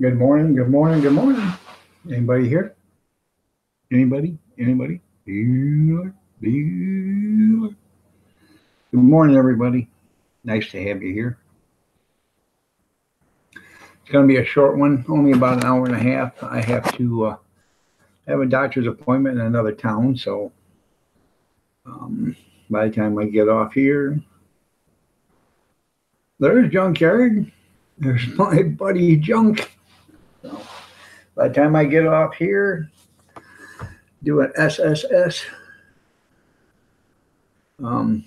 Good morning, good morning, good morning. Anybody here? Anybody? Anybody? Bueller? Bueller? Good morning, everybody. Nice to have you here. It's going to be a short one, only about an hour and a half. I have to have a doctor's appointment in another town, so um, by the time I get off here, there's Junkyard. There's my buddy Junk. So by the time I get off here, do an SSS, um,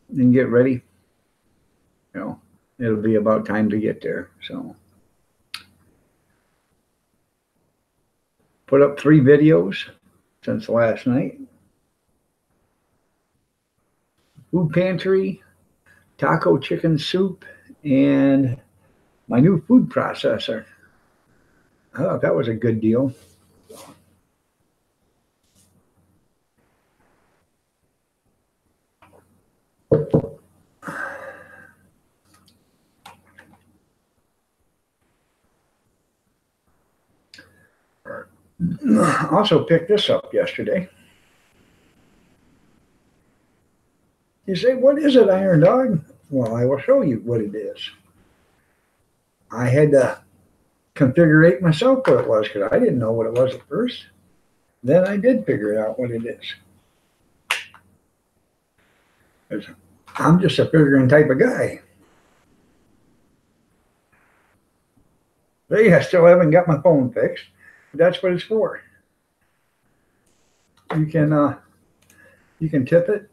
and get ready, you know, it'll be about time to get there. So put up 3 videos since last night. Food pantry, taco chicken soup, and my new food processor. I thought that was a good deal. Also picked this up yesterday. You say, what is it, Iron Dog? Well, I will show you what it is. I had to configure it myself what it was because I didn't know what it was at first. Then I did figure out what it is. I'm just a figuring type of guy. Hey, I still haven't got my phone fixed. That's what it's for. You can tip it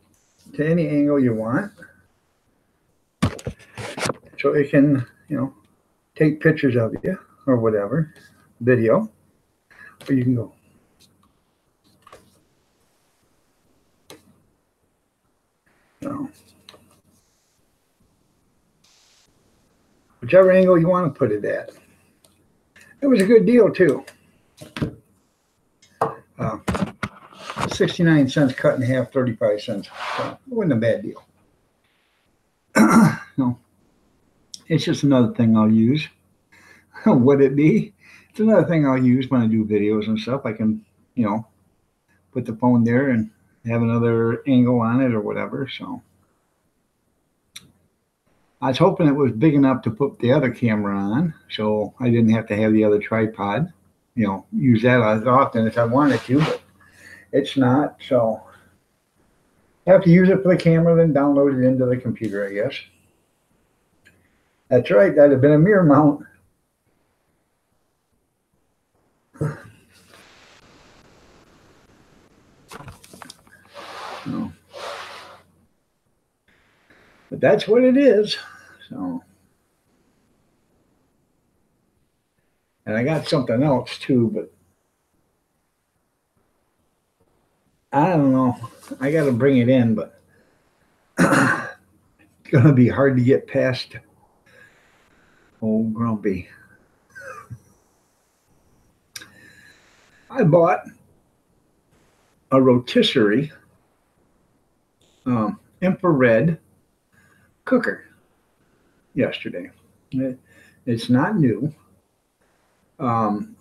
to any angle you want, so it can take pictures of you or whatever, video, or you can go. So, whichever angle you want to put it at. It was a good deal too. 69 cents cut in half, 35 cents. So it wasn't a bad deal. No, it's just another thing I'll use. Would it be? It's another thing I'll use when I do videos and stuff. I can, put the phone there and have another angle on it or whatever. So I was hoping it was big enough to put the other camera on, so I didn't have to have the other tripod. Use that as often as I wanted to, but it's not. So I have to use it for the camera, then download it into the computer, I guess. That's right. That'd have been a mirror mount. So, but that's what it is. So, and I got something else too, but I don't know. I got to bring it in, but it's going to be hard to get past old Grumpy. I bought a rotisserie infrared cooker yesterday. It's not new.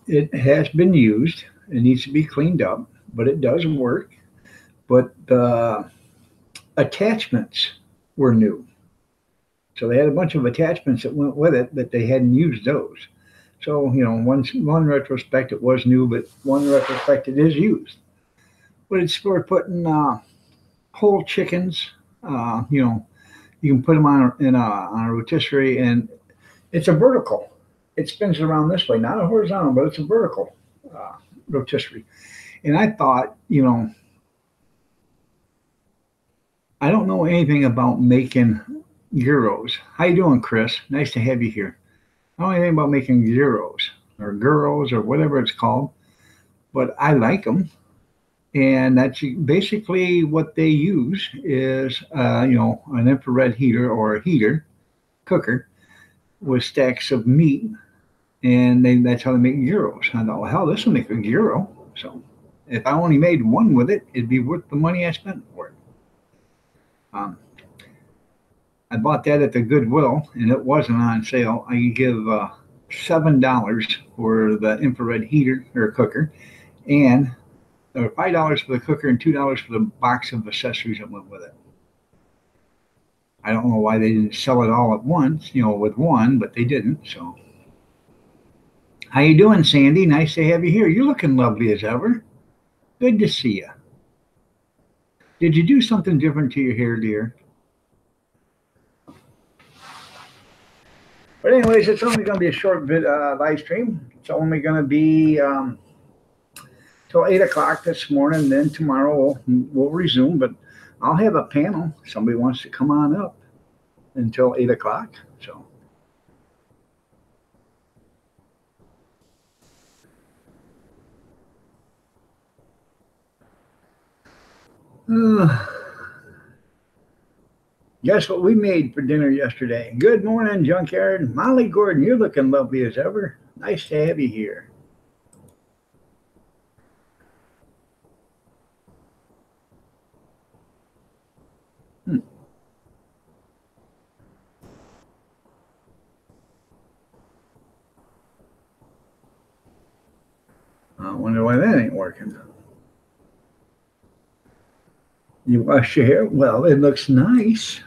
It has been used. It needs to be cleaned up, but it does work. But the attachments were new. So they had a bunch of attachments that went with it, but they hadn't used those. So, one retrospect it was new, but one retrospect it is used. But it's for putting whole chickens. You can put them on a rotisserie, and it's a vertical. It spins around this way, not a horizontal, but it's a vertical rotisserie. And I thought, I don't know anything about making gyros. How you doing, Chris? Nice to have you here. I don't know anything about making gyros or gyros or whatever it's called, but I like them. And that's basically what they use is, an infrared heater or a heater cooker with stacks of meat, and that's how they make gyros. I thought, well, hell, this will make a gyro. So if I only made one with it, it'd be worth the money I spent for it. I bought that at the Goodwill, and it wasn't on sale. I could give $7 for the infrared heater or cooker, and or $5 for the cooker and $2 for the box of accessories that went with it. I don't know why they didn't sell it all at once, with one, but they didn't. So, how you doing, Sandy? Nice to have you here. You're looking lovely as ever. Good to see you. Did you do something different to your hair, dear? But anyways, it's only going to be a short live stream. It's only going to be till 8 o'clock this morning. Then tomorrow we'll resume. But I'll have a panel. Somebody wants to come on up until 8 o'clock. So. Guess what we made for dinner yesterday? Good morning, Junkyard. Molly Gordon, you're looking lovely as ever. Nice to have you here. I wonder why that ain't working. You wash your hair? Well, it looks nice.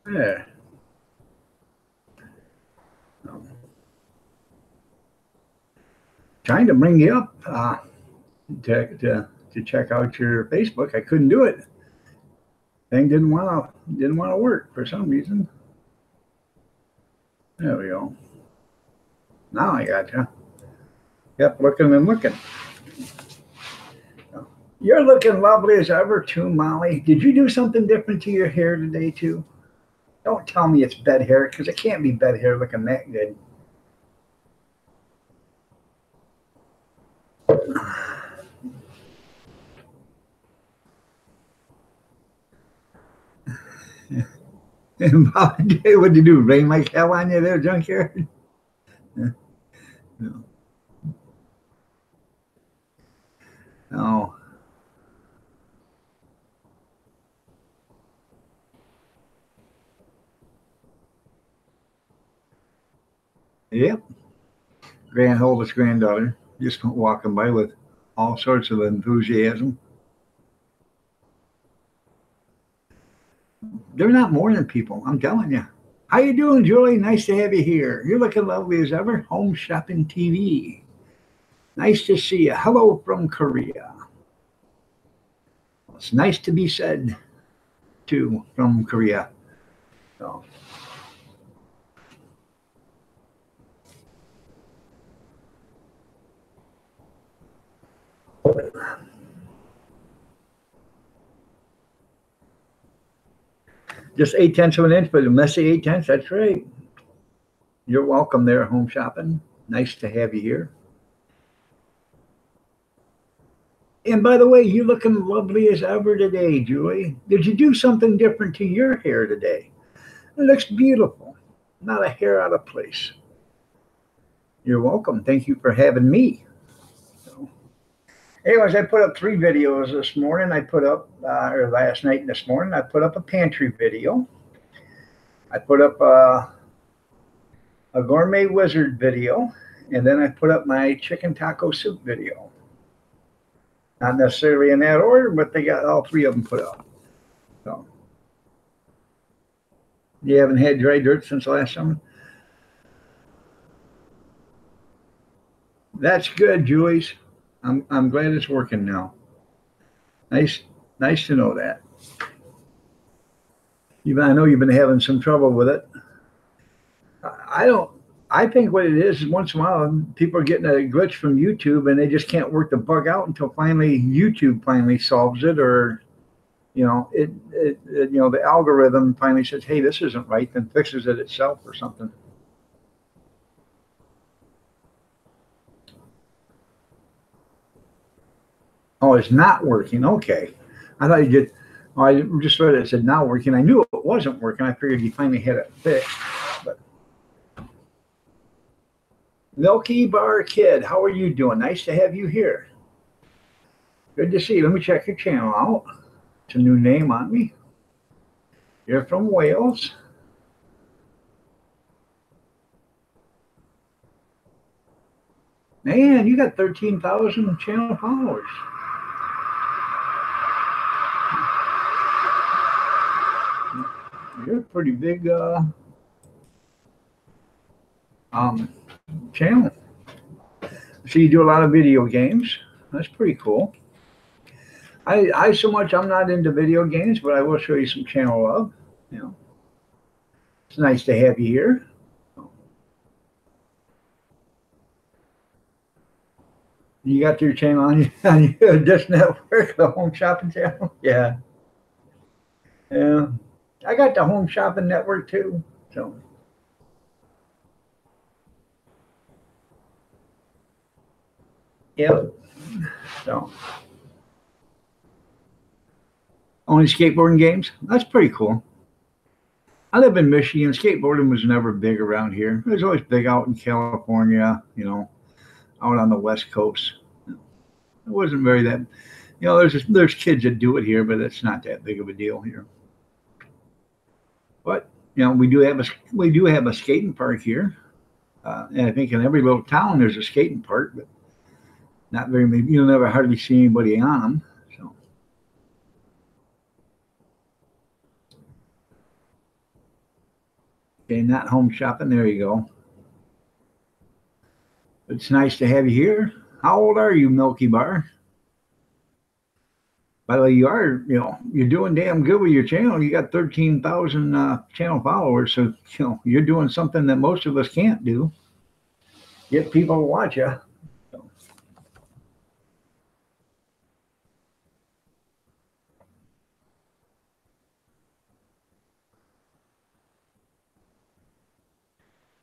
There. Trying to bring you up to check out your Facebook. I couldn't do it. Thing didn't want to work for some reason. There we go. Now I got you. Kept looking and looking. You're looking lovely as ever too, Molly. Did you do something different to your hair today too? Don't tell me it's bed hair, because it can't be bed hair looking that good. And Bobby, what'd you do? Rain like hell on you there, Junkyard? No. No. Yep. Oldest granddaughter just walking by with all sorts of enthusiasm. They're not morning people, I'm telling you. How you doing, Julie? Nice to have you here. You're looking lovely as ever. Home Shopping TV. Nice to see you. Hello from Korea. It's nice to be said, too, from Korea. So. Just 8/10 of an inch, but a messy 8/10. That's right. You're welcome there, Home Shopping. Nice to have you here. And by the way, you're looking lovely as ever today, Julie. Did you do something different to your hair today? It looks beautiful. Not a hair out of place. You're welcome. Thank you for having me. Anyways, I put up 3 videos this morning. I put up, or last night and this morning, I put up a pantry video. I put up a gourmet wizard video. And then I put up my chicken taco soup video. Not necessarily in that order, but they got all 3 of them put up. So, you haven't had dry dirt since last summer? That's good, Julies. I'm glad it's working now. Nice to know that. I know you've been having some trouble with it. I think what it is once in a while people are getting a glitch from YouTube and they just can't work the bug out until finally YouTube finally solves it, or the algorithm finally says, hey, this isn't right, then fixes it itself or something. Oh, it's not working. Okay. I thought you did. Oh, I just read it. It said now working. I knew it wasn't working. I figured you finally had it fixed. But Milky Bar Kid, how are you doing? Nice to have you here. Good to see you. Let me check your channel out. It's a new name on me. You're from Wales. Man, you got 13,000 channel followers. You're a pretty big channel. So you do a lot of video games. That's pretty cool. I so much I'm not into video games, but I will show you some channel love. You know, it's nice to have you here. You got your channel on your Dish Network, the Home Shopping channel. Yeah, yeah. I got the Home Shopping Network too. So. Yep. So. Only skateboarding games? That's pretty cool. I live in Michigan. Skateboarding was never big around here. It was always big out in California, you know, out on the West Coast. It wasn't very that, you know, there's kids that do it here, but it's not that big of a deal here. But, you know, we do have a skating park here. And I think in every little town there's a skating park, but not very many. You'll never hardly see anybody on them. So. Okay, not home shopping. There you go. It's nice to have you here. How old are you, Milky Bar? By the way, you're doing damn good with your channel. You got 13,000 channel followers, so you're doing something that most of us can't do. Get people to watch you.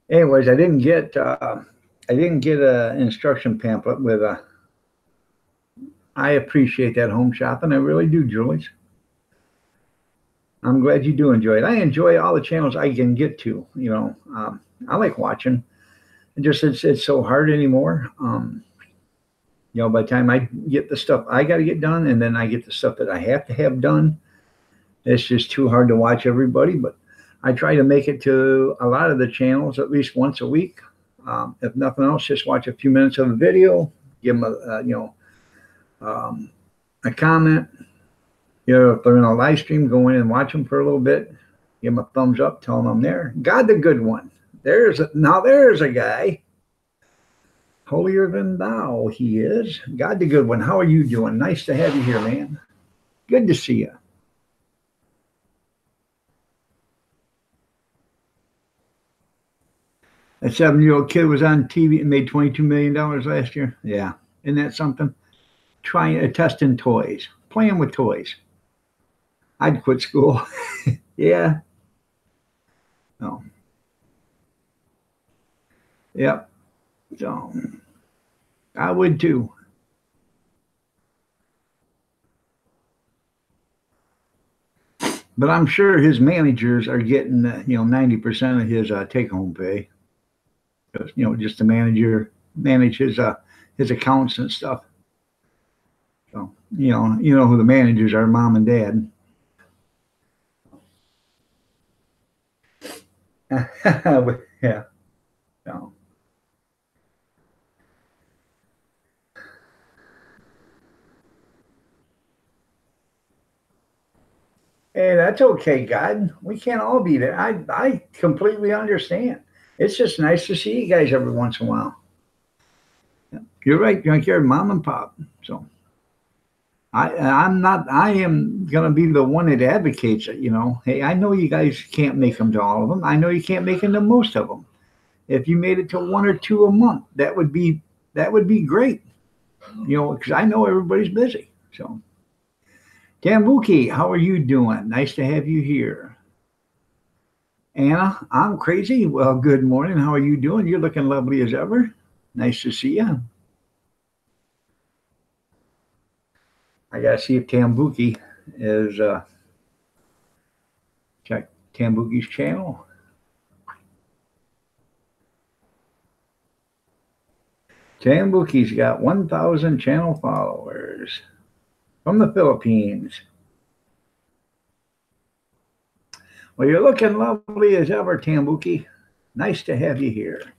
Anyways, I didn't get an instruction pamphlet with a. I appreciate that home shopping. I really do, Julie. I'm glad you do enjoy it. I enjoy all the channels I can get to. You know, I like watching. It's so hard anymore. You know, by the time I get the stuff I got to get done, and then I get the stuff that I have to have done, it's just too hard to watch everybody. But I try to make it to a lot of the channels at least once a week. If nothing else, just watch a few minutes of a video, give them a comment. You know, if they're in a live stream, go in and watch them for a little bit. Give them a thumbs up, tell them I'm there. God, the good one. There's a guy. Holier than thou, he is. God, the good one. How are you doing? Nice to have you here, man. Good to see you. That 7-year-old kid was on TV and made $22 million last year. Yeah. Isn't that something? Testing toys, playing with toys. I'd quit school. Yeah. No. Yep. So I would too. But I'm sure his managers are getting 90% of his take-home pay. Just to manage his accounts and stuff. So you know who the managers are, mom and dad. Yeah. So. Hey, that's okay, God. We can't all be there. I completely understand. It's just nice to see you guys every once in a while. You're right. You're mom and pop. So I am going to be the one that advocates it. Hey, I know you guys can't make them to all of them. I know you can't make them to most of them. If you made it to 1 or 2 a month, that would be great. Because I know everybody's busy. So. Tambuki, how are you doing? Nice to have you here. Anna, I'm crazy. Well, good morning. How are you doing? You're looking lovely as ever. Nice to see you. I got to see if Tambuki is Tambuki's channel. Tambuki's got 1,000 channel followers from the Philippines. Well, you're looking lovely as ever, Tambuki. Nice to have you here.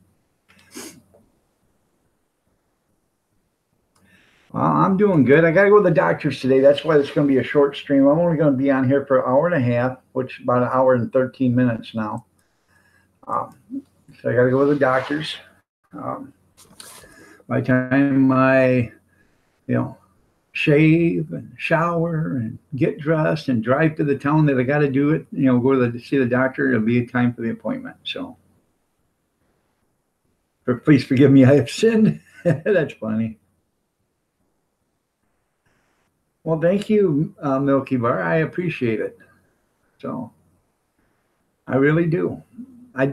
Well, I'm doing good. I got to go to the doctor's today. That's why it's going to be a short stream. I'm only going to be on here for an hour and a half, which is about an hour and 13 minutes now. So I got to go to the doctor's. By the time I, shave and shower and get dressed and drive to the town that I got to do it, go to see the doctor, it'll be time for the appointment. So please forgive me, I have sinned. That's funny. Well, thank you, Milky Bar. I appreciate it. So I really do. I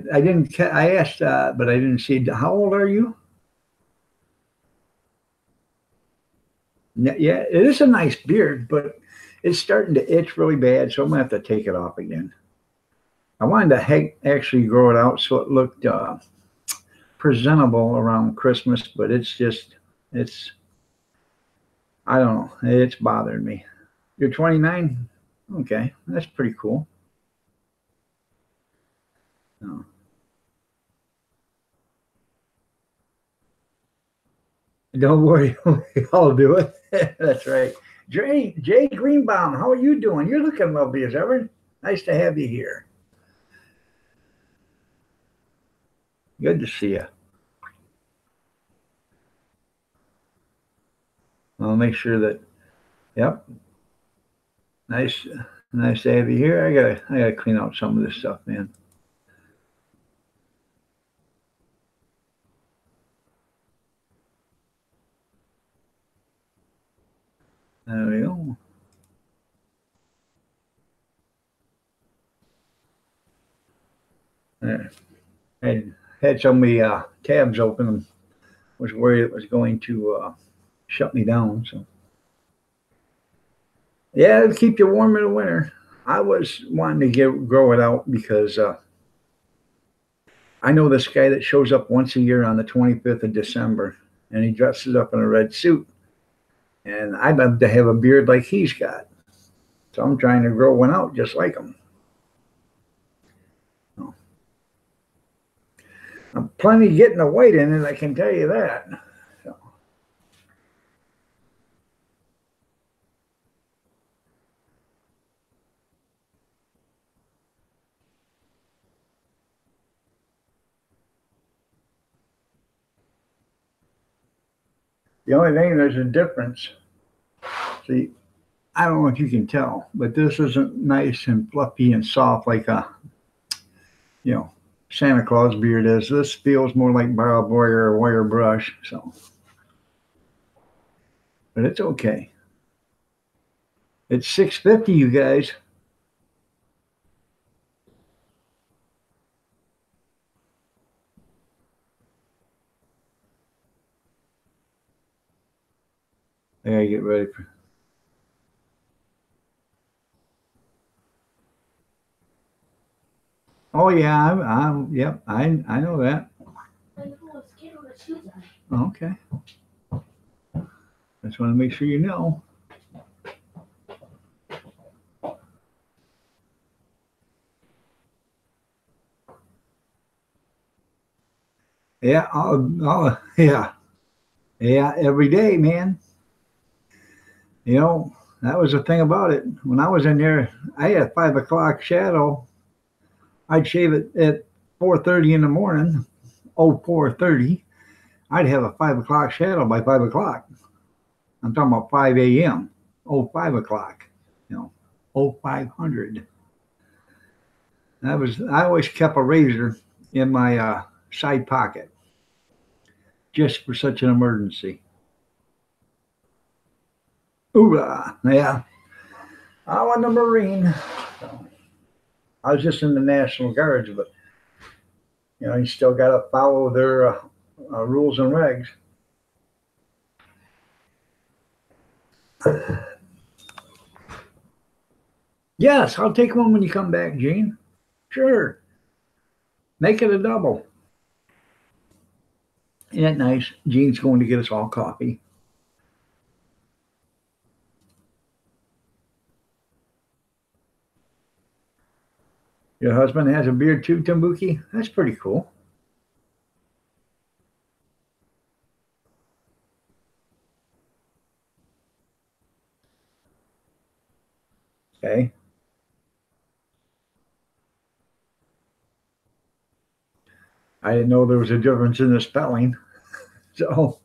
asked, but I didn't see. How old are you? Yeah, it is a nice beard, but it's starting to itch really bad, so I'm gonna have to take it off again. I wanted to actually grow it out so it looked presentable around Christmas, but I don't know, it's bothering me. You're 29? Okay, that's pretty cool. No. Don't worry, I'll do it. That's right. Jay Greenbaum, how are you doing? You're looking lovely as ever. Nice to have you here. Good to see you. I'll make sure that, yep. Nice to have you here. I gotta clean out some of this stuff, man. There we go. There. I had so many tabs open and was worried it was going to shut me down. So yeah, it'll keep you warm in the winter. I was wanting to grow it out because I know this guy that shows up once a year on the 25th of December, and he dresses up in a red suit. And I'd love to have a beard like he's got. So I'm trying to grow one out just like him. So, I'm plenty getting the white in it, I can tell you that. So. The only thing, there's a difference. See, I don't know if you can tell, but this isn't nice and fluffy and soft like a, Santa Claus beard is. This feels more like barbed wire or wire brush. So, but it's okay. It's 6:50, you guys. I gotta get ready for. Oh yeah, yep. I know that. Okay. Just want to make sure you know. Yeah, yeah, every day, man. That was the thing about it. When I was in there, I had 5 o'clock shadow. I'd shave it at 4:30 in the morning. Oh, 4:30. I'd have a 5 o'clock shadow by 5 o'clock. I'm talking about 5 a.m. Oh, 5 o'clock. 0500. I always kept a razor in my side pocket just for such an emergency. Hoorah! Yeah. I was a Marine. So I was just in the National Guards, but you still got to follow their rules and regs. Yes, I'll take one when you come back, Gene. Sure. Make it a double. Isn't that nice? Gene's going to get us all coffee. Your husband has a beard too, Tambuki? That's pretty cool. Okay. I didn't know there was a difference in the spelling. So,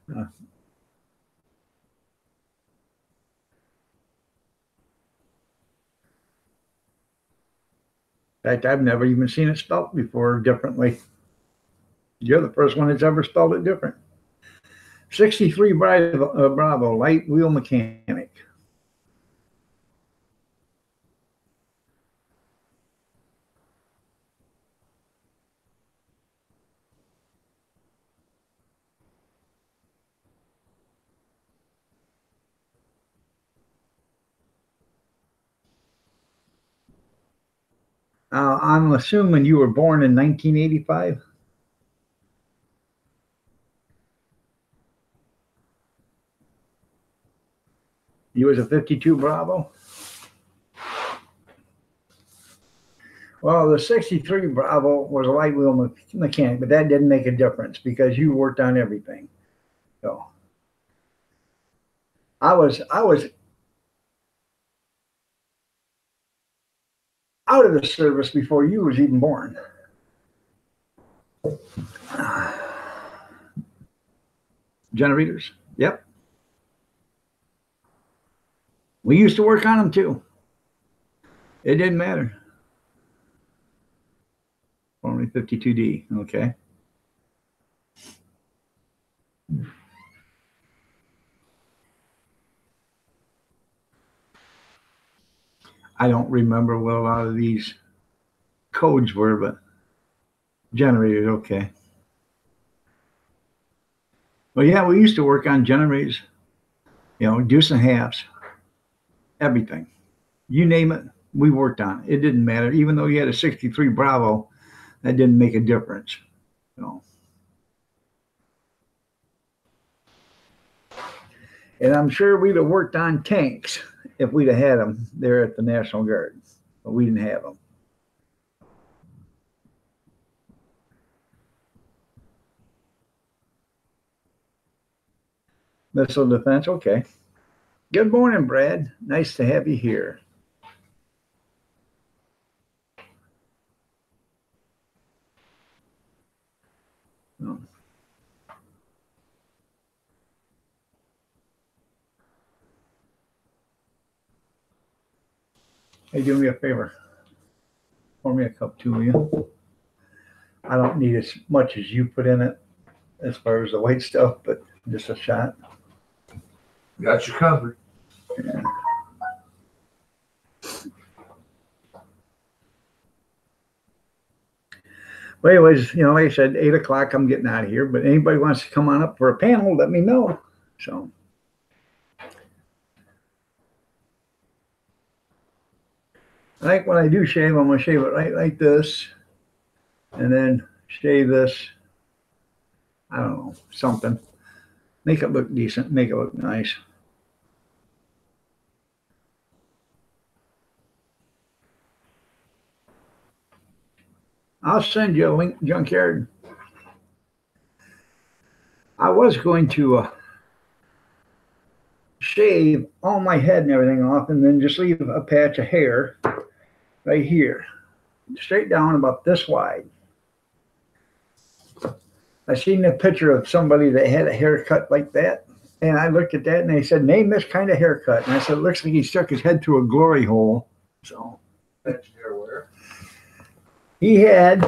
in fact, I've never even seen it spelled before differently. You're the first one that's ever spelled it different. 63 Bravo, light wheel mechanic. I'm assuming you were born in 1985. You was a 52 Bravo. Well, the 63 Bravo was a light wheel mechanic, but that didn't make a difference because you worked on everything. So I was out of the service before you was even born. Generators. Yep. We used to work on them too. It didn't matter. Only 52D. Okay. I don't remember what a lot of these codes were, but generators, okay. Well, yeah, we used to work on generators, deuce and halves, everything. You name it, we worked on it. It didn't matter. Even though you had a 63 Bravo, that didn't make a difference. And I'm sure we'd have worked on tanks if we'd have had them there at the National Guard, but we didn't have them. Missile defense, okay. Good morning, Brad. Nice to have you here. Oh. Hey, do me a favor. Pour me a cup too, will you? I don't need as much as you put in it as far as the white stuff, but just a shot. Got you covered. Yeah. Well, anyways, like I said, 8 o'clock, I'm getting out of here. But anybody wants to come on up for a panel, let me know. So, I think when I do shave, I'm going to shave it right like this. And then shave this, I don't know, something. Make it look decent, make it look nice. I'll send you a link, Junkyard. I was going to shave all my head and everything off and then just leave a patch of hair right here, straight down about this wide. I seen a picture of somebody that had a haircut like that, and I looked at that and they said, name this kind of haircut. And I said, it looks like he stuck his head through a glory hole. So he had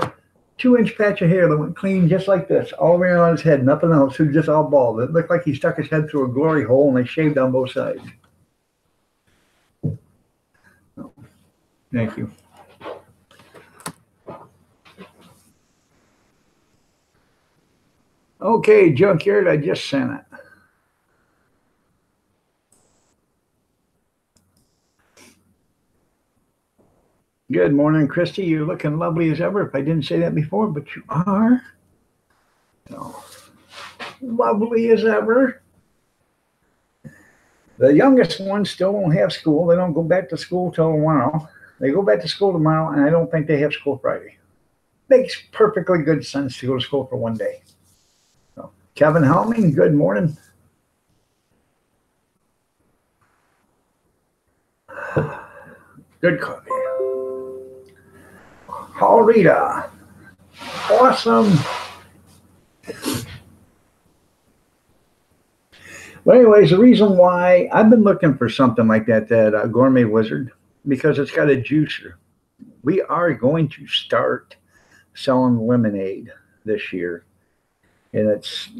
2-inch patch of hair that went clean just like this, all the way around his head, nothing else. He was just all bald. It looked like he stuck his head through a glory hole and they shaved on both sides. So, thank you. Okay, Junkyard, I just sent it. Good morning, Christy. You're looking lovely as ever. If I didn't say that before, but you are. So, lovely as ever. The youngest ones still don't have school. They don't go back to school till tomorrow. They go back to school tomorrow, and I don't think they have school Friday. Makes perfectly good sense to go to school for one day. So, Kevin Helming, good morning. Good coffee. Paul Rita, awesome. Well, anyways, the reason why I've been looking for something like that Gourmet Wizard, because it's got a juicer. We are going to start selling lemonade this year, and it's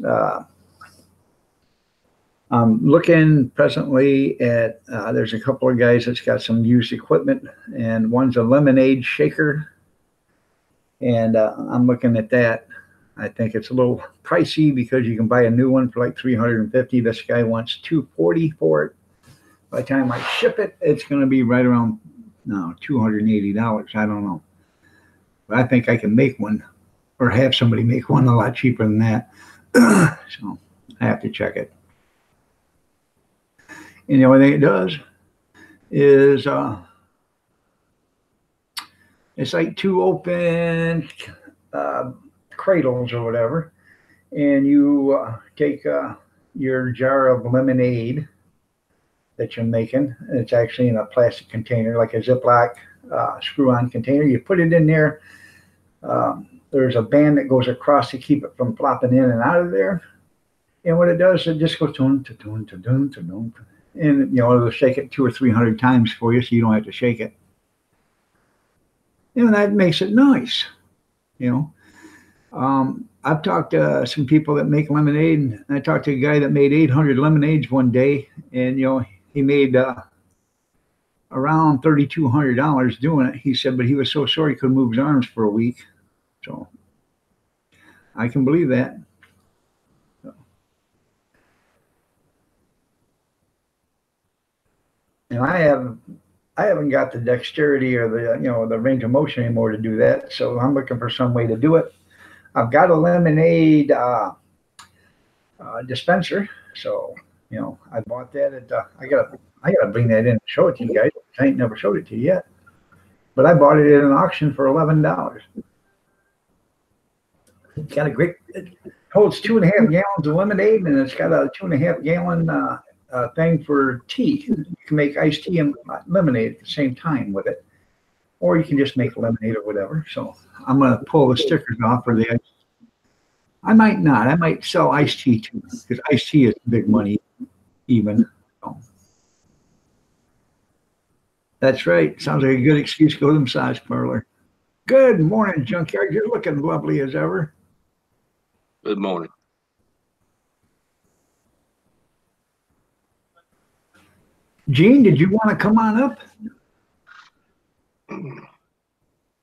I'm looking presently at there's a couple of guys that's got some used equipment, and one's a lemonade shaker, and I'm looking at that. I think it's a little pricey because you can buy a new one for like 350. This guy wants 240 for it. By the time I ship it, it's going to be right around $280. I don't know, but I think I can make one or have somebody make one a lot cheaper than that. So I have to check it. And the only thing it does is it's like two open cradles or whatever, and you take your jar of lemonade that you're making. It's actually in a plastic container, like a Ziploc screw-on container. You put it in there. There's a band that goes across to keep it from flopping in and out of there. And what it does, it just goes tune to tune to tune to tune, and it'll shake it 200 or 300 times for you, so you don't have to shake it. And that makes it nice. I've talked to some people that make lemonade, and I talked to a guy that made 800 lemonades one day, and he made around $3,200 doing it. He said, but he was so sore he couldn't move his arms for a week. So I can believe that. And I haven't got the dexterity or the range of motion anymore to do that. So I'm looking for some way to do it. I've got a lemonade dispenser, so I bought that at. I gotta bring that in and show it to you guys. I ain't never showed it to you yet, but I bought it at an auction for $11. It's got a great. It holds 2.5 gallons of lemonade, and it's got a 2.5 gallon thing for tea. You can make iced tea and lemonade at the same time with it, or you can just make lemonade or whatever. So I'm gonna pull the stickers off for the. I might not. I might sell iced tea too, because iced tea is big money, even. So. That's right. Sounds like a good excuse to go to the massage parlor. Good morning, Junkyard. You're looking lovely as ever. Good morning. Gene, did you want to come on up?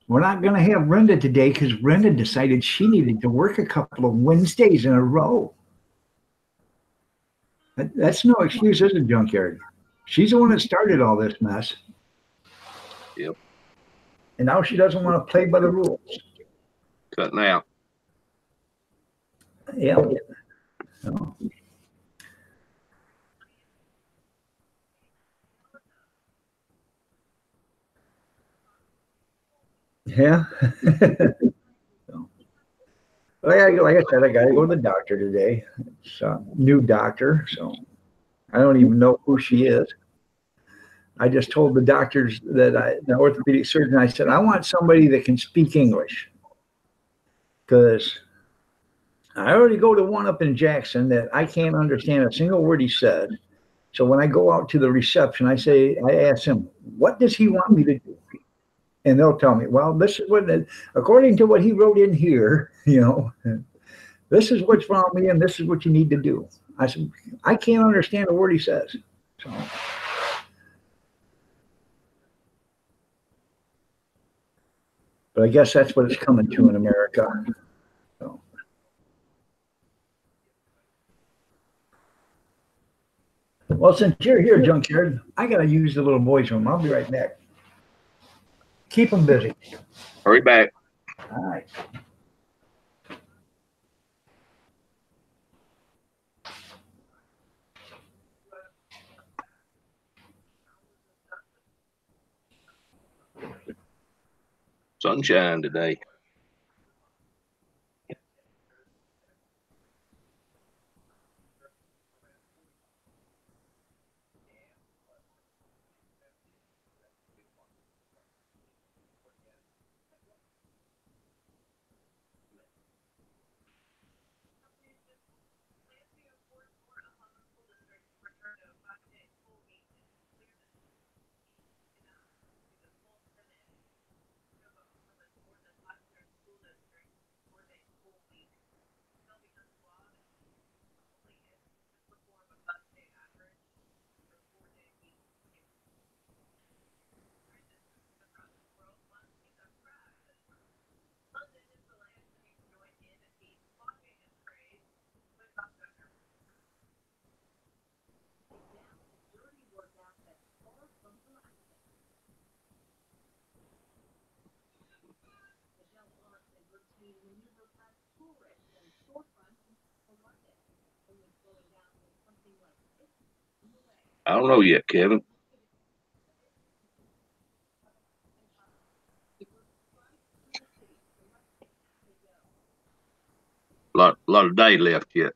We're not going to have Brenda today because Brenda decided she needed to work a couple of Wednesdays in a row. That's no excuse, is it, Junkyard? She's the one that started all this mess. Yep. And now she doesn't want to play by the rules. Cutting out. Yeah. So. Yeah. So. Like I said, I got to go to the doctor today. It's a new doctor, so I don't even know who she is. I just told the doctors that the orthopedic surgeon, I said, I want somebody that can speak English, because I already go to one up in Jackson that I can't understand a single word he said. So when I go out to the reception, I ask him, what does he want me to do? And they'll tell me, well, this is what, according to what he wrote in here, this is what's wrong with me, and this is what you need to do. I said, I can't understand a word he says. So. But I guess that's what it's coming to in America. So. Well, since you're here, Junkyard, I got to use the little boys' room. I'll be right back. Keep them busy. Hurry back. All right. Sunshine today. I don't know yet, Kevin. Lot of day left yet.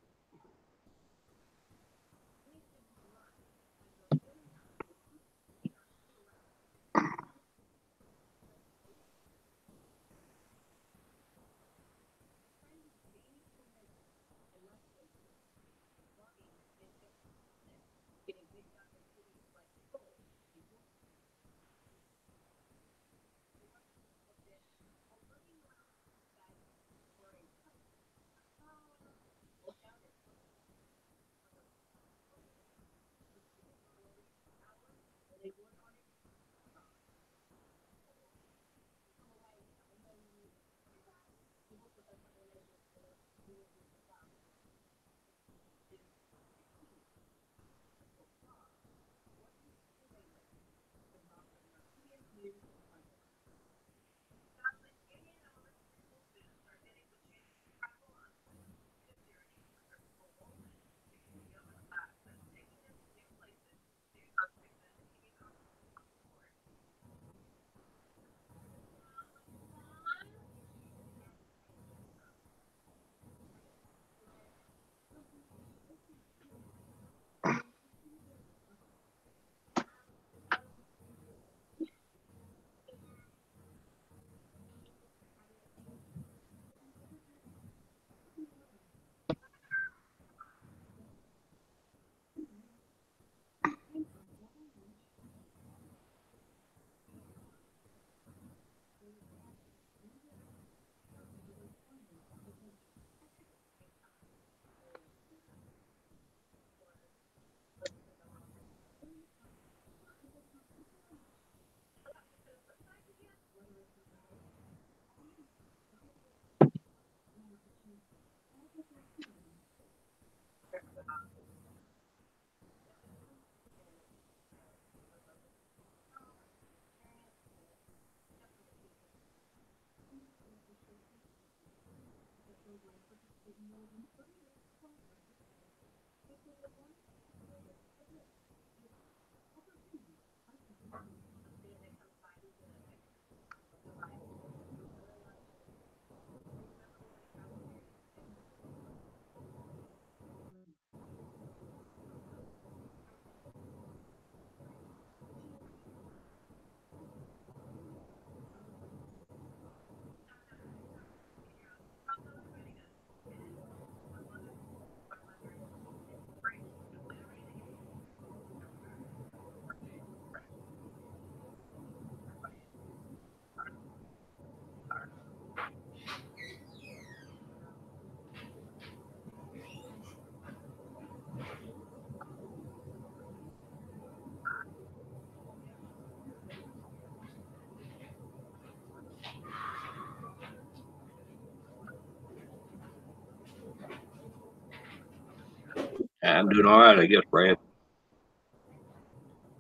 I'm doing all right, I guess, Brad.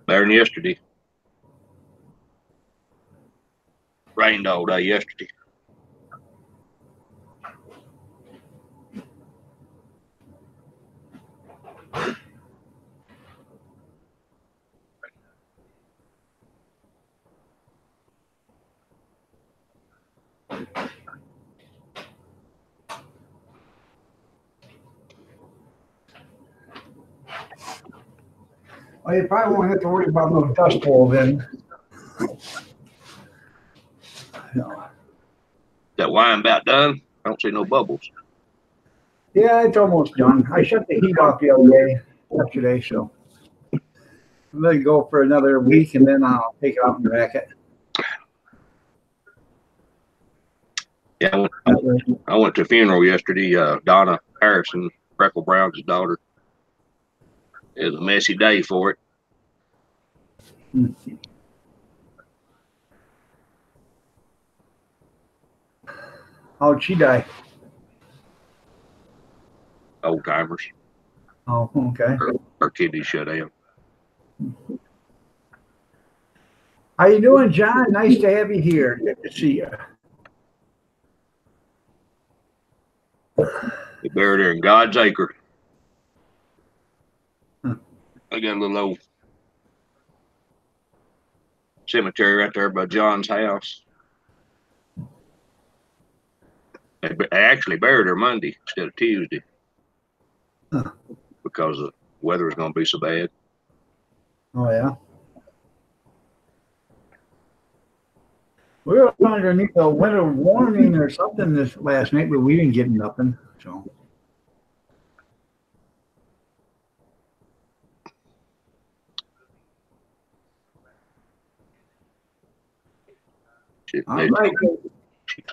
Better than yesterday. rained all day yesterday. Well, you probably won't have to worry about no dust bowl then. No. That wine about done? I don't see no bubbles. Yeah, it's almost done. I shut the heat off the other day, yesterday, so I'm gonna go for another week and then I'll take it off and rack it. Yeah, I went to a funeral yesterday. Donna Harrison, Freckle Brown's daughter. It was a messy day for it. How'd she die? Old timers. Oh, okay. Her kidneys shut down. How you doing, John? Nice to have you here. Good to see you. They buried her in God's acre. Huh. I got a little old cemetery right there by John's house. They actually buried her Monday instead of Tuesday. Huh. Because the weather was going to be so bad. Oh, yeah. We were underneath a winter warning or something this last night, but we didn't get nothing. So.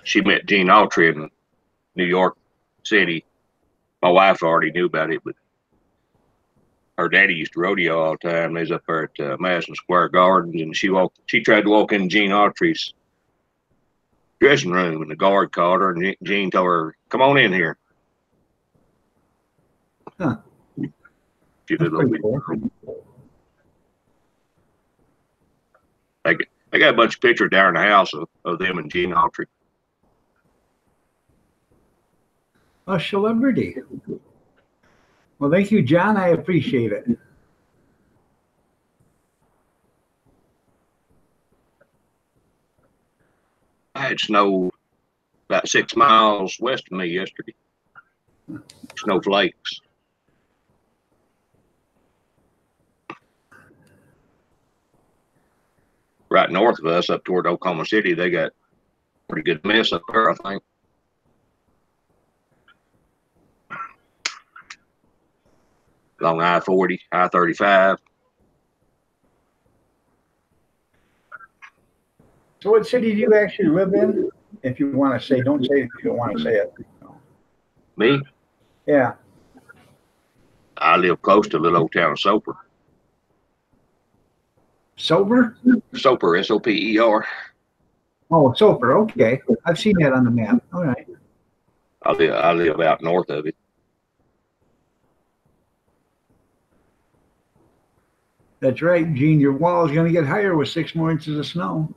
She met Gene Autry in New York City. My wife already knew about it, but her daddy used to rodeo all the time. They was up there at Madison Square Gardens, and she tried to walk in Gene Autry's dressing room, and the guard called her, and Gene told her, "Come on in here." Huh. She did a little bit. Cool. I got a bunch of pictures down in the house of them and Gene Autry. A celebrity. Well, thank you, John. I appreciate it. I had snow about 6 miles west of me yesterday. Snowflakes. Right north of us, up toward Oklahoma City, they got a pretty good mess up there, I think. Along I-40, I-35. So what city do you actually live in? If you want to say, don't say it if you don't want to say it. Me? Yeah. I live close to the little old town of Soper. Soper? Soper, S-O-P-E-R. Oh, Soper. Okay. I've seen that on the map. All right. I live out north of it. That's right, Gene. Your wall is going to get higher with 6 more inches of snow.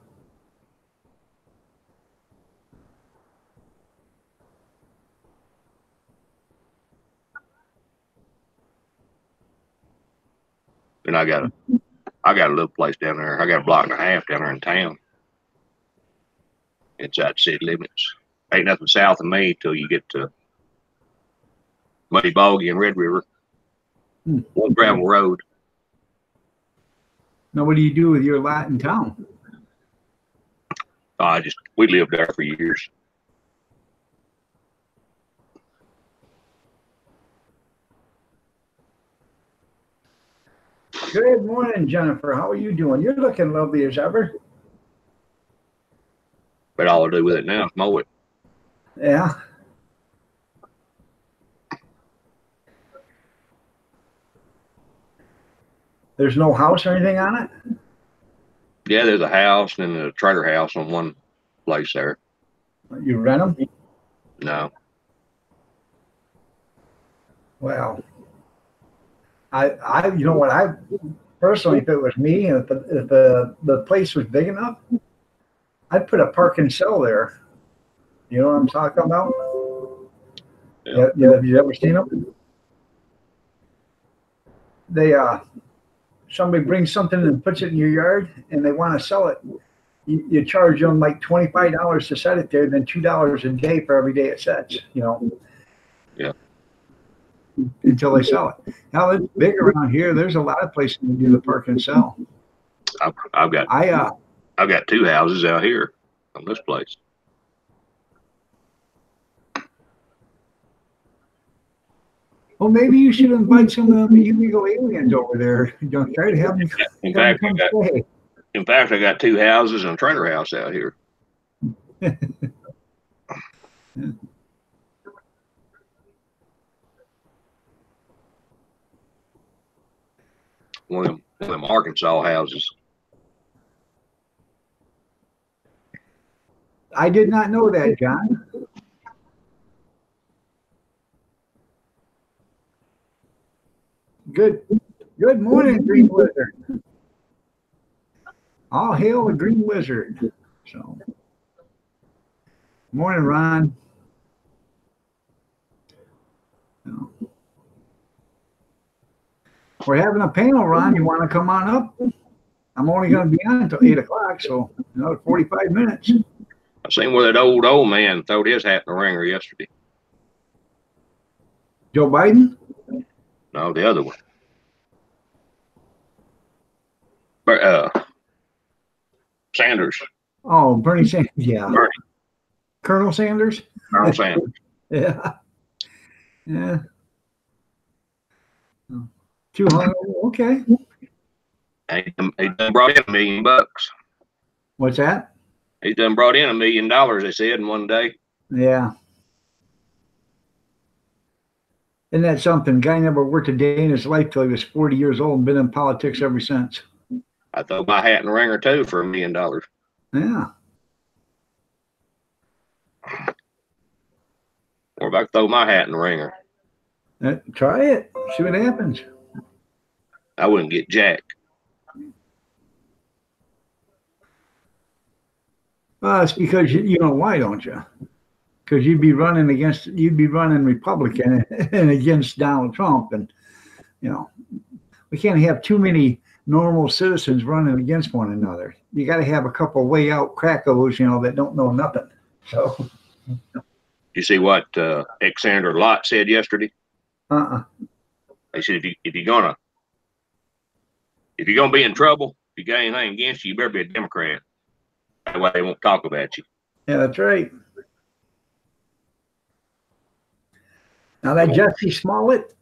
And I got a little place down there. I got a block and a half down there in town. Inside city limits. Ain't nothing south of me till you get to Muddy Boggy and Red River. One gravel road. Now, what do you do with your lot in town? We lived there for years. Good morning, Jennifer. How are you doing? You're looking lovely as ever. But all I do with it now is mow it. Yeah. There's no house or anything on it? Yeah, there's a house and a trailer house on one place there. You rent them? No. Well, you know what? I personally, if it was me, if the place was big enough, I'd put a park and sell there. You know what I'm talking about? Yeah. Have you ever seen them? They somebody brings something and puts it in your yard, and they want to sell it. You charge them like $25 to set it there, then $2 a day for every day it sets. You know. Yeah. Until they sell it. Now it's big around here. There's a lot of places to do the park and sell. I've got 2 houses out here on this place. Well, maybe you should invite some of the illegal aliens over there. Don't try to have them. In fact, I got 2 houses and a trailer house out here. One of them Arkansas houses. I did not know that, John. Good morning, Green Wizard. All hail the Green Wizard. So, morning, Ron. So, we're having a panel, Ron. You want to come on up? I'm only going to be on until 8 o'clock, so another 45 minutes. I seen where that old man throwed his hat in the ringer yesterday. Joe Biden? No, the other one. Sanders. Oh, Bernie Sanders. Yeah. Bernie. Colonel Sanders? Colonel Sanders. Yeah. Yeah. 200. Okay. He done brought in $1 million. What's that? He done brought in $1 million, they said, in one day. Yeah. Isn't that something? Guy never worked a day in his life till he was 40 years old and been in politics ever since. I throw my hat in the ringer too for $1 million. Yeah. Or if I throw my hat in the ringer, try it. See what happens. I wouldn't get jack. It's because you know why, don't you? Because you'd be running Republican and against Donald Trump, and you know we can't have too many normal citizens running against one another. You got to have a couple way out crackos, you know, that don't know nothing. So, You see what ex-Senator Lott said yesterday? They said if you're gonna be in trouble, if you got anything against you, you better be a Democrat. That way they won't talk about you. Yeah, that's right. Now that Jesse Smollett,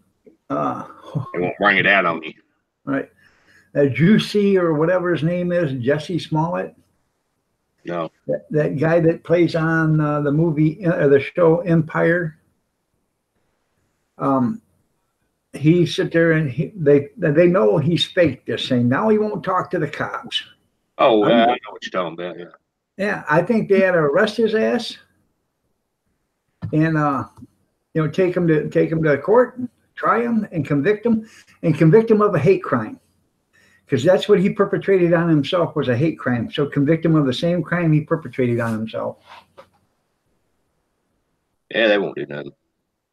They won't bring it out on you. right? That Juicy or whatever his name is, Jesse Smollett. No. That guy that plays on the movie, the show Empire. He sit there and they know he's faked this thing. Now he won't talk to the cops. Oh, I know what you're talking about. Yeah. Yeah, I think they had to arrest his ass and take him to court, try him, and convict him of a hate crime, because that's what he perpetrated on himself, was a hate crime. So convict him of the same crime he perpetrated on himself. Yeah, they won't do nothing.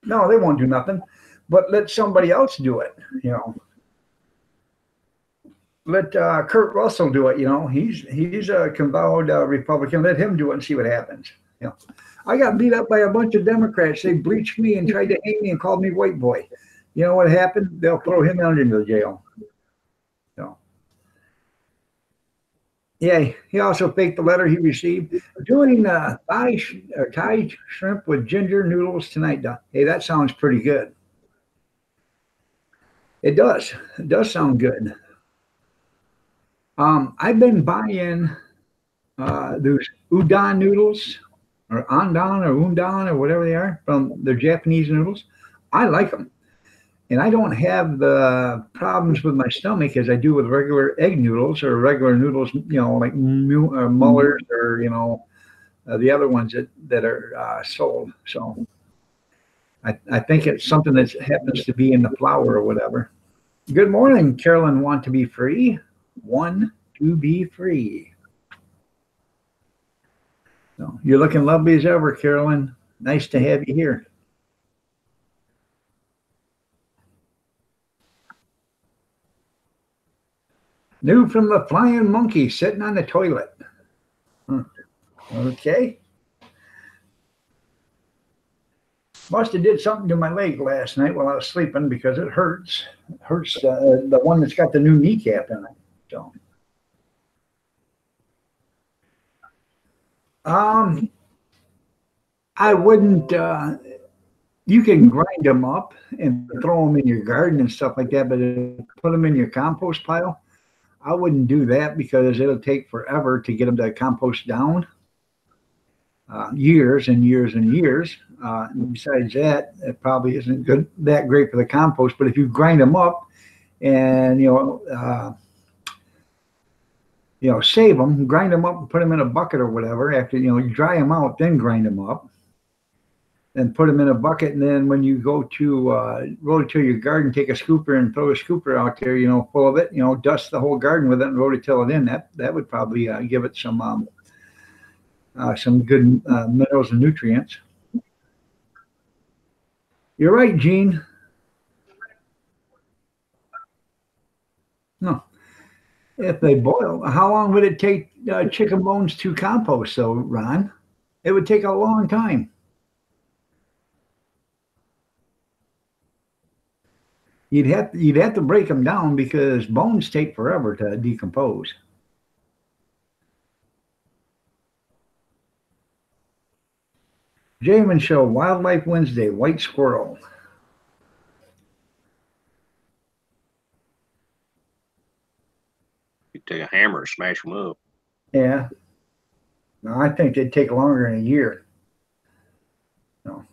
No, they won't do nothing, but let somebody else do it. You know, let Kurt Russell do it. You know, he's a convowed Republican. Let him do it and see what happens. You know, I got beat up by a bunch of Democrats. They bleached me and tried to hang me and called me white boy. You know what happened? They'll throw him under the jail. So, yeah, he also faked the letter he received. Doing Thai shrimp with ginger noodles tonight. Hey, that sounds pretty good. It does. It does sound good. I've been buying those udon noodles, or andon or undan or whatever they are, from the Japanese noodles. I like them, and I don't have the problems with my stomach as I do with regular egg noodles or regular noodles, you know, like Muller's or the other ones that are sold. So I think it's something that happens to be in the flour or whatever. Good morning, Carolyn. Want to be free? One to be free. So you're looking lovely as ever, Carolyn. Nice to have you here. New from the Flying Monkey sitting on the toilet. Okay. Must have did something to my leg last night while I was sleeping because it hurts. It hurts the one that's got the new kneecap in it. So, I wouldn't. You can grind them up and throw them in your garden and stuff like that, but put them in your compost pile. I wouldn't do that because it'll take forever to get them to compost down. Years and years and years. And besides that, it probably isn't good that great for the compost. But if you grind them up and save them, grind them up and put them in a bucket or whatever. After you dry them out, then grind them up, and put them in a bucket. And then when you go to rototill your garden, take a scooper and throw a scooper out there, full of it. Dust the whole garden with it and rototill it in. That would probably give it some good minerals and nutrients. You're right, Gene. No. If they boil, how long would it take chicken bones to compost, though, Ron? It would take a long time. You'd have to break them down because bones take forever to decompose. Jamin Show, Wildlife Wednesday, white squirrel. You take a hammer and smash them up. Yeah. No, I think they'd take longer than a year. No.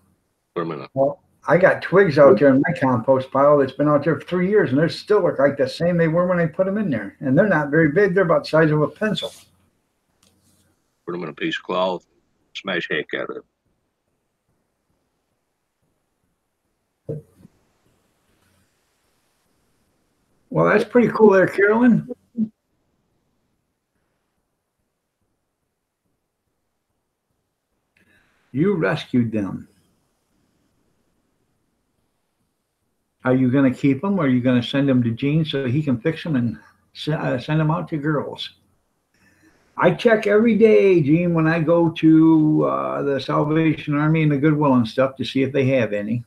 Put them in a. Well, I got twigs out there in my compost pile that's been out there for 3 years, and they still look like the same they were when I put them in there. And they're not very big. They're about the size of a pencil. Put them in a piece of cloth. Smash heck out of it. Well, that's pretty cool there, Carolyn. You rescued them. Are you going to keep them, or are you going to send them to Gene so he can fix them and send them out to girls? I check every day, Gene, when I go to the Salvation Army and the Goodwill and stuff to see if they have any.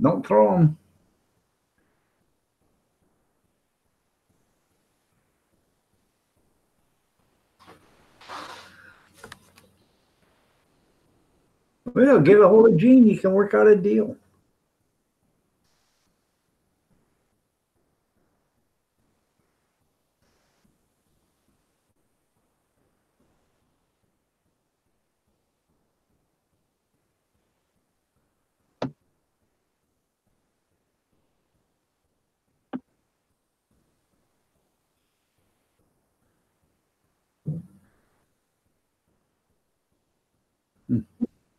Don't throw them. Well, get a hold of Gene. You can work out a deal.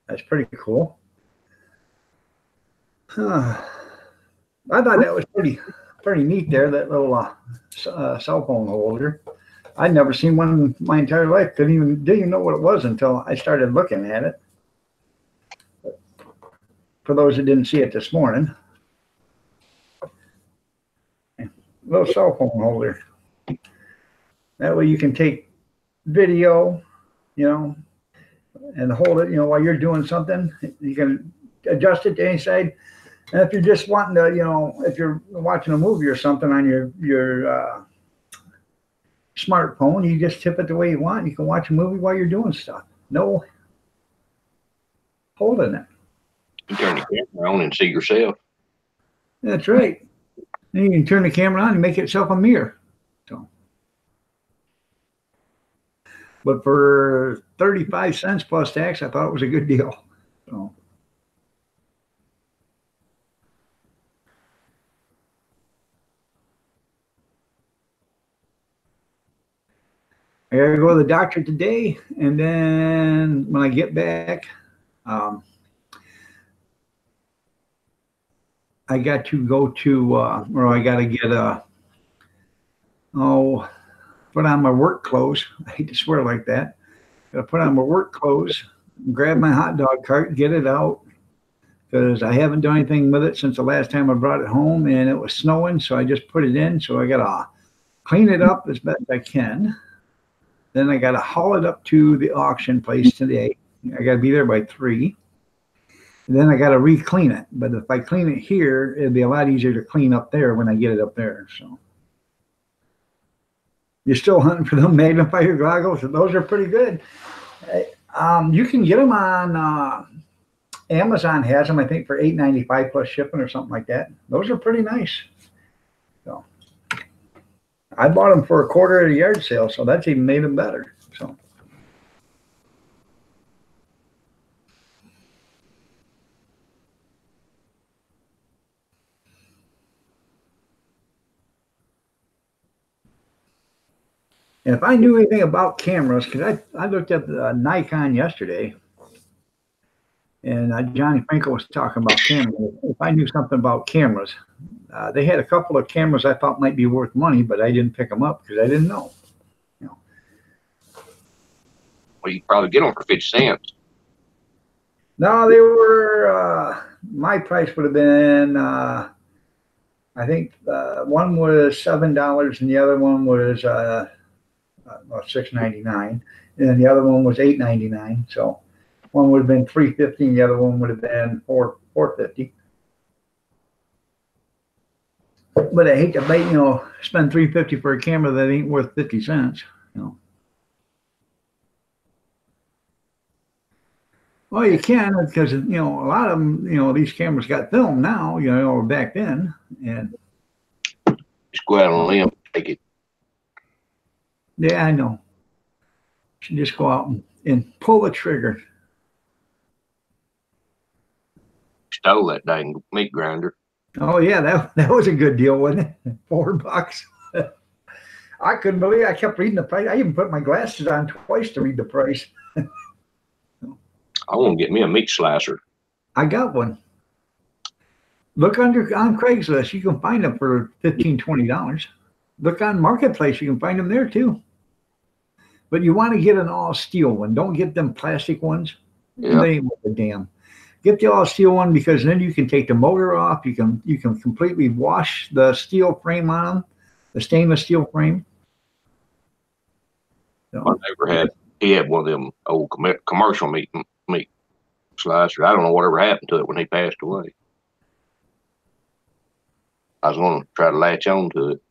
That's pretty cool. I thought that was pretty neat there, that little cell phone holder. I'd never seen one in my entire life. Didn't even know what it was until I started looking at it. For those that didn't see it this morning, little cell phone holder. That way you can take video, and hold it, while you're doing something. You can adjust it to any side. And if you're just wanting to, if you're watching a movie or something on your smartphone, you just tip it the way you want. You can watch a movie while you're doing stuff. No holding it. You turn the camera on and see yourself. That's right. Then you can turn the camera on and make itself a mirror. So. But for 35 cents plus tax, I thought it was a good deal. So. I gotta go to the doctor today, and then when I get back, I got to go to, or I got to get oh, put on my work clothes. I hate to swear like that. Gotta put on my work clothes, grab my hot dog cart, get it out, because I haven't done anything with it since the last time I brought it home, and it was snowing, so I just put it in. So I gotta clean it up as best I can. Then I gotta haul it up to the auction place today. I gotta be there by 3. And then I gotta re-clean it. But if I clean it here, it'd be a lot easier to clean up there when I get it up there. So you're still hunting for them magnifier goggles? Those are pretty good. You can get them on Amazon has them, I think, for $8.95 plus shipping or something like that. Those are pretty nice. So I bought them for a quarter at a yard sale, so that's even made them better. So and if I knew anything about cameras, because I looked at the Nikon yesterday, and Johnny Franco was talking about cameras. If I knew something about cameras, they had a couple of cameras I thought might be worth money, but I didn't pick them up because I didn't know. Well, you probably get them for 50 cents. No, they were, my price would have been, I think one was $7 and the other one was $6.99, and the other one was $8.99. So one would have been $3.50 and the other one would have been $4.50. But I hate to spend $3.50 for a camera that ain't worth 50 cents. Well, you can, because a lot of them, these cameras got film now, or back then, and Just go out on a limb, take it. yeah, I know. Should just go out and pull the trigger. Stole that dang meat grinder. Oh yeah, that was a good deal, wasn't it? $4. I couldn't believe it. I kept reading the price. I even put my glasses on twice to read the price. I want to get me a meat slicer. I got one. Look on Craigslist. You can find them for $15, $20. Look on Marketplace. You can find them there too. But you want to get an all steel one. Don't get them plastic ones. Yeah. They ain't worth a damn. Get the all steel one, because then you can take the motor off. You can completely wash the steel frame on them, the stainless steel frame. So, My neighbor he had one of them old commercial meat slicers. I don't know whatever happened to it when he passed away. I was going to try to latch on to it.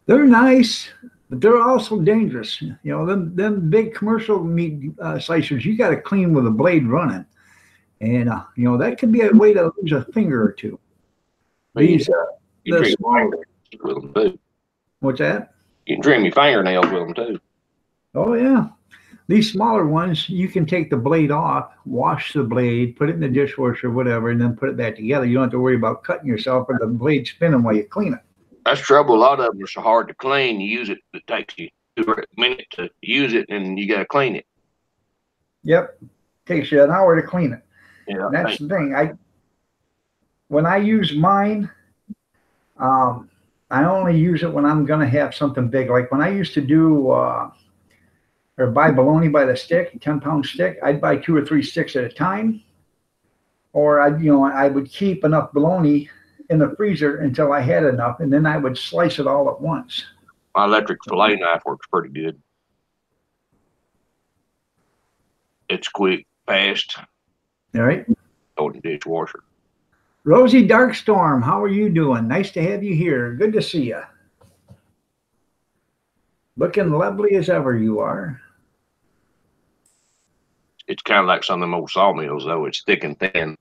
they're nice, but they're also dangerous. Them big commercial meat slicers, you got to clean with a blade running. And, that could be a way to lose a finger or two. These, you trim your fingernails with them too. What's that? You can trim your fingernails with them too. Oh, yeah. These smaller ones, you can take the blade off, wash the blade, put it in the dishwasher, whatever, and then put it back together. You don't have to worry about cutting yourself or the blade spinning while you clean it. That's the trouble. A lot of them are so hard to clean. You use it, it takes you a minute to use it, and you got to clean it. Yep. Takes you an hour to clean it. Yeah, And that's the thing. When I use mine, I only use it when I'm going to have something big. Like when I used to do or buy bologna by the stick, a 10-pound stick, I'd buy 2 or 3 sticks at a time. Or I would keep enough bologna in the freezer until I had enough, and then I would slice it all at once. my electric fillet knife works pretty good. It's quick, fast. All right. Throw it in the dishwasher. Rosie Darkstorm, how are you doing? Nice to have you here. Good to see you. Looking lovely as ever you are. It's kind of like some of them old sawmills, though. It's thick and thin.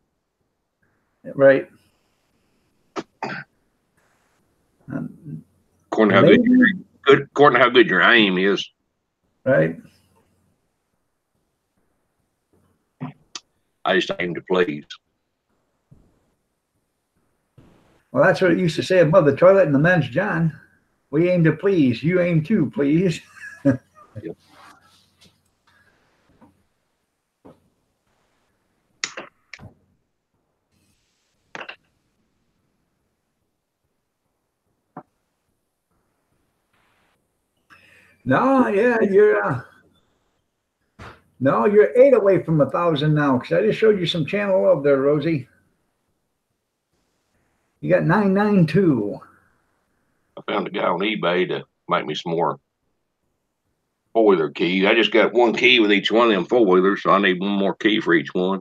Right. According to how good your aim is. Right. I just aim to please. Well, that's what it used to say above the toilet in the men's John. We aim to please. You aim to please. Yep. No, yeah, you're 8 away from 1,000 now. Because I just showed you some channel love there, Rosie. You got 992. I found a guy on eBay to make me some more four-wheeler keys. I just got one key with each one of them four-wheelers, so I need one more key for each one.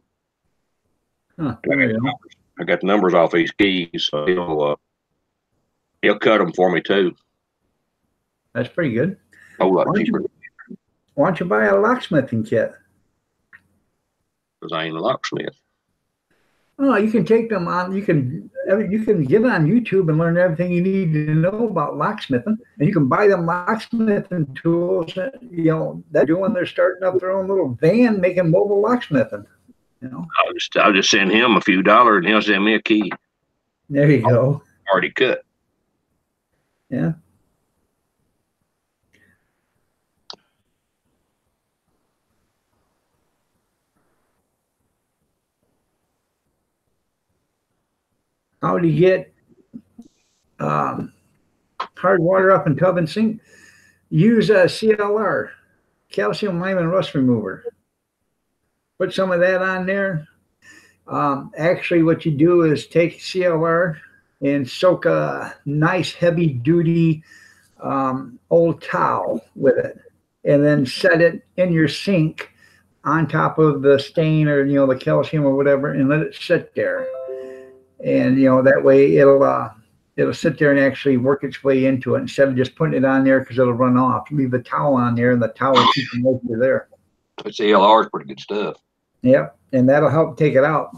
Huh, there you go. I got the numbers off these keys, so he'll cut them for me too. That's pretty good. A whole lot Why don't cheaper you, why don't you buy a locksmithing kit? because I ain't a locksmith. Oh, you can take them on. You can get on YouTube and learn everything you need to know about locksmithing, and you can buy them locksmithing tools. They're doing. They're starting up their own little van making mobile locksmithing. I'll just send him a few dollars and he'll send me a key There you go. already cut. Yeah. How do you get hard water up in tub and sink? Use a CLR, calcium lime rust remover. Put some of that on there. Actually, what you do is take CLR and soak a nice heavy duty old towel with it, and then set it in your sink on top of the stain or the calcium or whatever, and let it sit there. And that way it'll sit there and actually work its way into it instead of just putting it on there because it'll run off. Leave the towel on there, and the towel will keep the moisture there. But CLR is pretty good stuff. Yep, and that'll help take it out.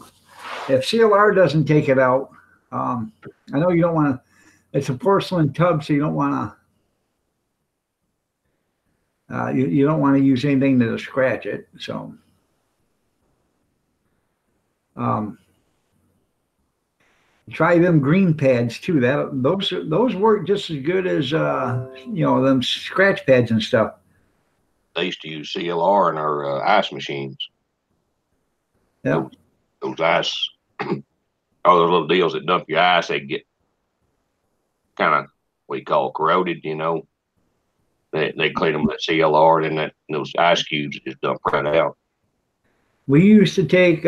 If CLR doesn't take it out, I know you don't want to. It's a porcelain tub, so you don't want to. You don't want to use anything to scratch it. So, try them green pads too. Those work just as good as them scratch pads and stuff. They used to use CLR in our ice machines. Yeah. Those ice, all those little deals that dump your ice, they get kind of what you call corroded. They clean them with CLR, and then those ice cubes just dump right out. We used to take.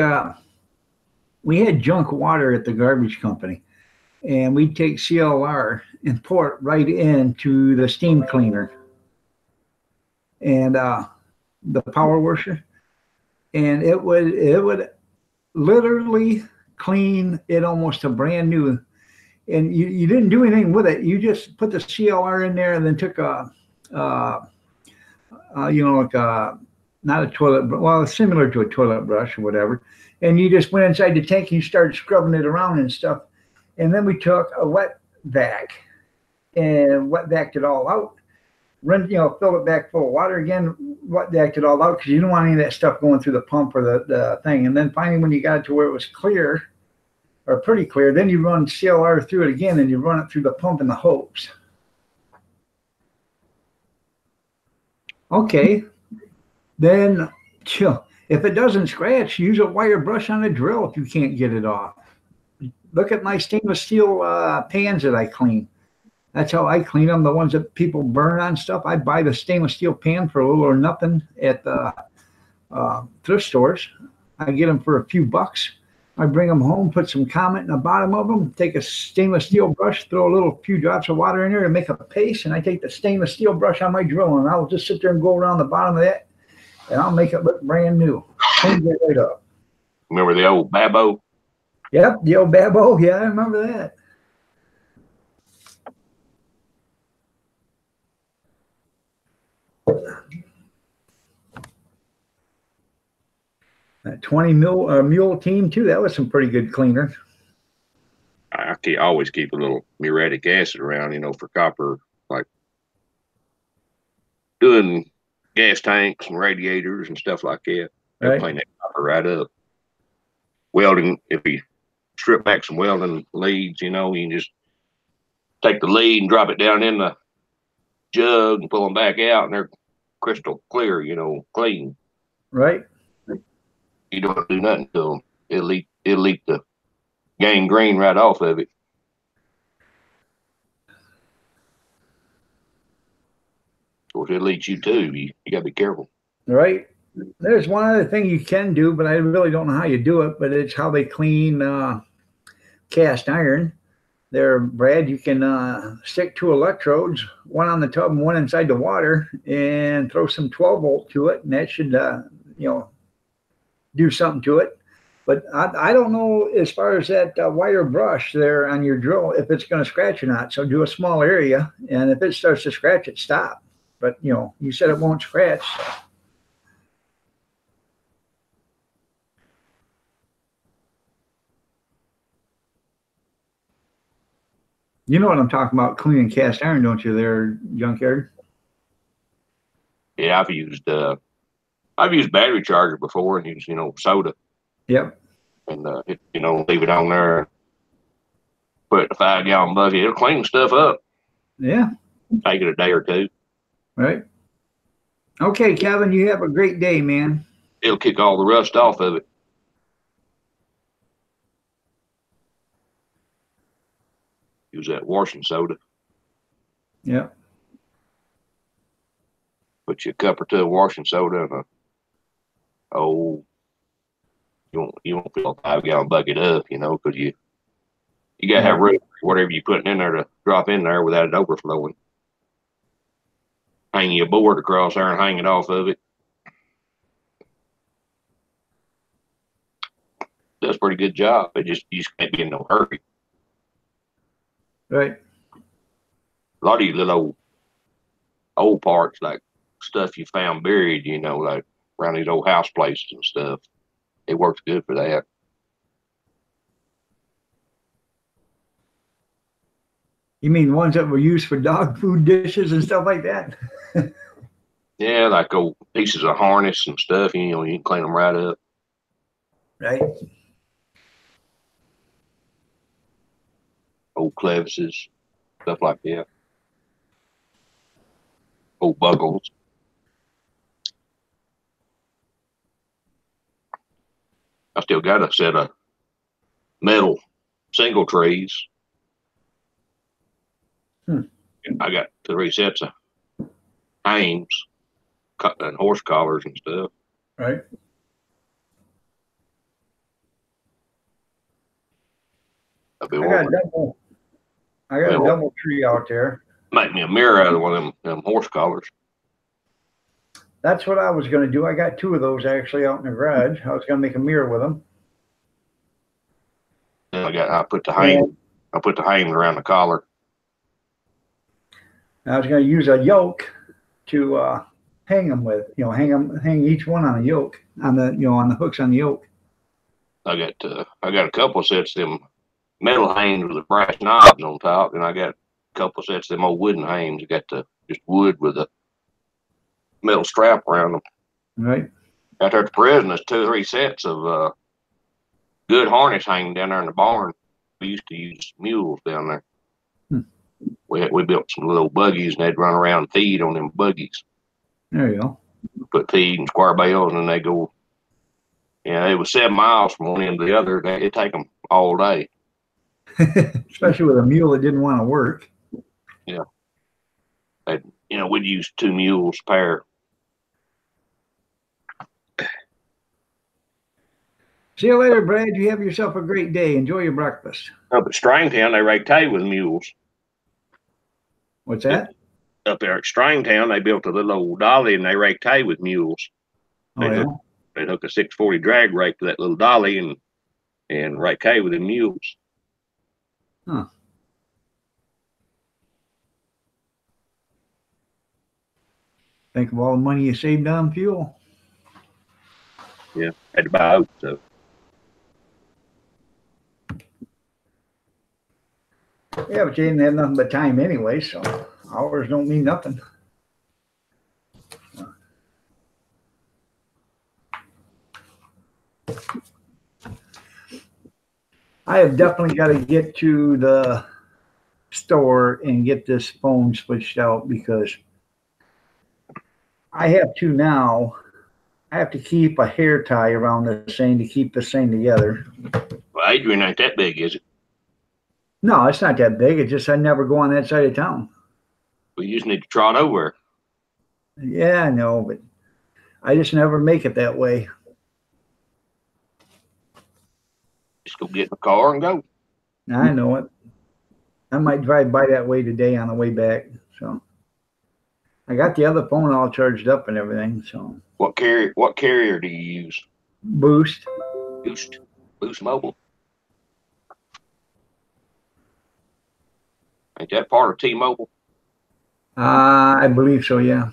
We had junk water at the garbage company, and we'd take CLR and pour it right into the steam cleaner and the power washer, and it would literally clean it almost to brand new. And you didn't do anything with it. You just put the CLR in there and then took not a toilet, but well, similar to a toilet brush or whatever. And you just went inside the tank and you started scrubbing it around and stuff. And then we took a wet vac and wet vac it all out. Fill it back full of water again, wet vac it all out because you don't want any of that stuff going through the pump or the thing. And then finally, when you got it to where it was clear or pretty clear, then you run CLR through it again and you run it through the pump and the hose. Okay. Then if it doesn't scratch, use a wire brush on a drill if you can't get it off. Look at my stainless steel pans that I clean. That's how I clean them, the ones that people burn on stuff. I buy the stainless steel pan for a little or nothing at the thrift stores. I get them for a few bucks. I bring them home, put some Comet in the bottom of them, take a stainless steel brush, throw a few drops of water in there and make a paste, and I take the stainless steel brush on my drill, and I'll just sit there and go around the bottom of that, and I'll make it look brand new. Clean it right up. Remember the old Babo? Yep, the old Babo. Yeah, I remember that. That 20 mule team too. That was some pretty good cleaner. I always keep a little muriatic acid around, for copper, like doing gas tanks and radiators and stuff like that. They'll clean that copper right up. Welding, if you strip back some welding leads, you can just take the lead and drop it down in the jug and pull them back out, and they're crystal clear, clean. Right. You don't do nothing to them. It'll leak the gangrene right off of it. Of course, it'll eat you too. You got to be careful. Right. There's one other thing you can do, but I really don't know how you do it, but it's how they clean cast iron. There, Brad, you can stick two electrodes, one on the tub and one inside the water, and throw some 12-volt to it, and that should, do something to it. But I don't know as far as that wire brush there on your drill, if it's going to scratch or not. So do a small area, and if it starts to scratch it, stop. But, you said it won't scratch. So. You know what I'm talking about, cleaning cast iron, don't you there, Junkyard? Yeah, I've used battery charger before and used, soda. Yep. And, leave it on there, put it in a 5-gallon bucket. It'll clean stuff up. Yeah. Take it a day or two. Right. Okay, Kevin, you have a great day, man. It'll kick all the rust off of it. Use that washing soda. Yep. Put you a cup or two of washing soda and you won't fill a 5-gallon bucket up, because you gotta have room for whatever you putting in there to drop in there without it overflowing. Hang your board across there and hang it off of it. Does a pretty good job. You just can't be in no hurry. Right. A lot of you little old parts, like stuff you found buried, like around these old house places and stuff. It works good for that. You mean ones that were used for dog food dishes and stuff like that? Yeah, like old pieces of harness and stuff. You can clean them right up. Right. Old clevises, stuff like that. Old buckles. I still got a set of metal single trees. I got 3 sets of hames and horse collars and stuff. Right. I got a double tree out there. Make me a mirror out of one of them horse collars. That's what I was going to do. I got 2 of those actually out in the garage. I was going to make a mirror with them. I put the hang around the collar. I was going to use a yoke to hang them with. Hang each one on a yoke on the hooks on the yoke. I got a couple sets of them metal hames with the brass knobs on top, and I got a couple sets of them old wooden hames. I got just wood with a metal strap around them. Right. Out there at the prison, there's 2 or 3 sets of good harness hanging down there in the barn. We used to use mules down there. We built some little buggies, and they'd run around and feed on them buggies. There you go. Put feed and square bales, and then they go. Yeah, it was 7 miles from one end to the other. It'd take them all day. Especially with a mule that didn't want to work. Yeah. We'd use 2 mules a pair. See you later, Brad. You have yourself a great day. Enjoy your breakfast. Up at Stringtown, they rake hay with mules. What's that? Up there at Stringtown, they built a little old dolly and they raked hay with mules. They'd hook a 640 drag rake to that little dolly and rake hay with the mules. Huh. Think of all the money you saved on fuel. Yeah, had to buy out, so. Yeah, but you didn't have nothing but time anyway, so hours don't mean nothing. I have definitely got to get to the store and get this phone switched out because I have to now. I have to keep a hair tie around this thing to keep this thing together. Well, Adrian ain't that big, is it? No, it's not that big. It's just I never go on that side of town. We just need to trot over. Yeah, I know, but I just never make it that way. Just go get in the car and go. I know it. I might drive by that way today on the way back. So I got the other phone all charged up and everything. So What carrier do you use? Boost. Boost Mobile. Ain't that part of T-Mobile I believe so. Yeah.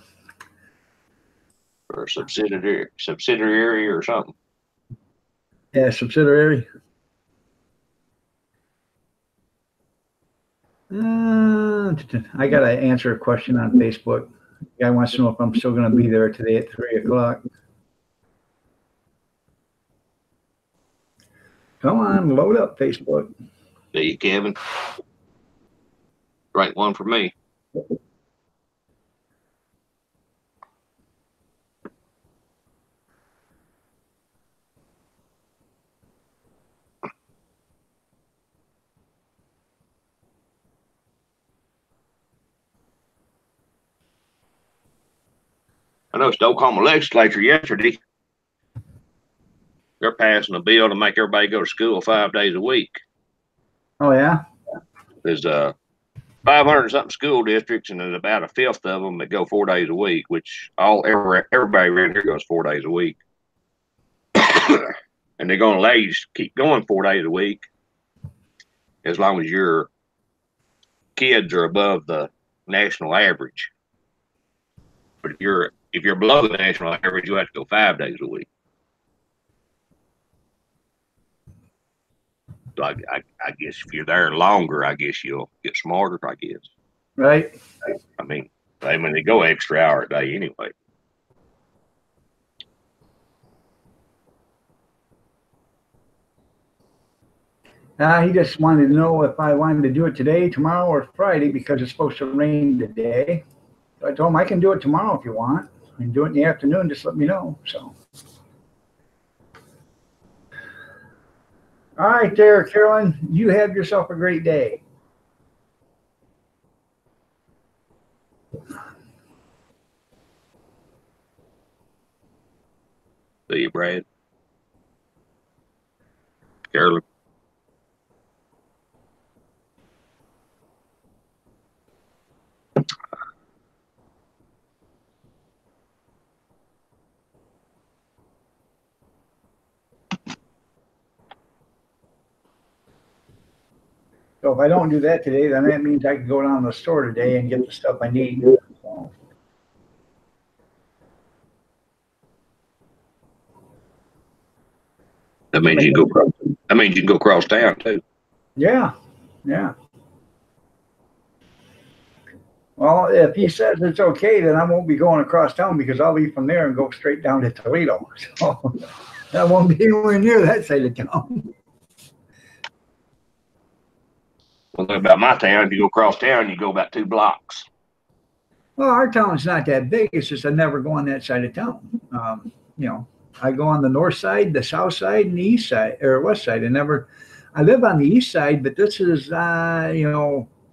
or subsidiary or something? Yeah. Subsidiary. I got to answer a question on Facebook. The guy wants to know if I'm still going to be there today at 3:00. Come on, load up Facebook. Do you, Kevin? Right one for me. I know it's the Oklahoma legislature yesterday. They're passing a bill to make everybody go to school 5 days a week. Oh yeah. There's 500 something school districts, and there's about a fifth of them that go 4 days a week, which everybody around here goes 4 days a week. And they're going to allow you to keep going 4 days a week as long as your kids are above the national average. But if you're below the national average, you have to go 5 days a week. So I guess if you're there longer, I guess you'll get smarter, I guess. Right. I mean, they go extra hour a day anyway. He just wanted to know if I wanted to do it today, tomorrow, or Friday because it's supposed to rain today. So I told him I can do it tomorrow if you want. I can do it in the afternoon. Just let me know. So. All right, there, Carolyn. You have yourself a great day. See you, Brad. Carolyn. So if I don't do that today, then that means I can go down to the store today and get the stuff I need. So. That means you can go cross town too. Yeah, yeah. Well, if he says it's okay, then I won't be going across town because I'll leave from there and go straight down to Toledo. So I won't be anywhere near that side of town. One thing about my town, if you go across town, you go about 2 blocks. Well, our town's not that big. It's just I never go on that side of town. I go on the north side, the south side, and the east side or west side. I live on the east side, but this is,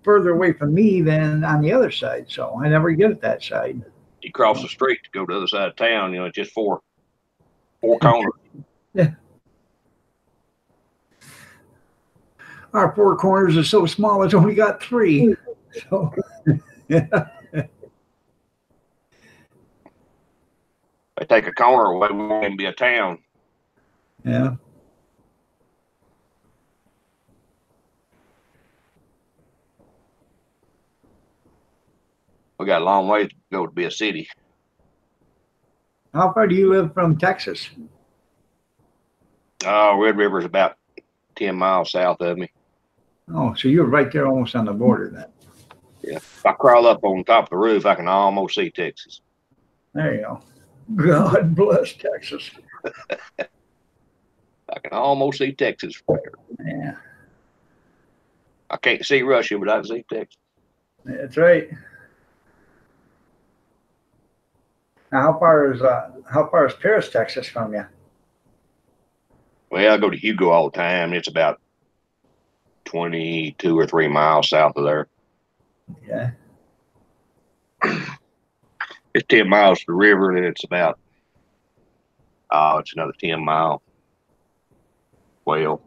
further away from me than on the other side. So I never get at that side. You cross the street to go to the other side of town, it's just four corners. Yeah. Our 4 corners are so small, it's only got 3. So, yeah. They take a corner away, we won't even be a town. Yeah. We got a long way to go to be a city. How far do you live from Texas? Red River's about 10 miles south of me. Oh, so you're right there almost on the border then. Yeah. If I crawl up on top of the roof, I can almost see Texas. There you go. God bless Texas. I can almost see Texas from there. Yeah. I can't see Russia, but I can see Texas. That's right. Now, how far is Paris, Texas from you? Well, I go to Hugo all the time. It's about 22 or 3 miles south of there. Yeah. It's 10 miles to the river, and it's about, it's another 10 mile. Well,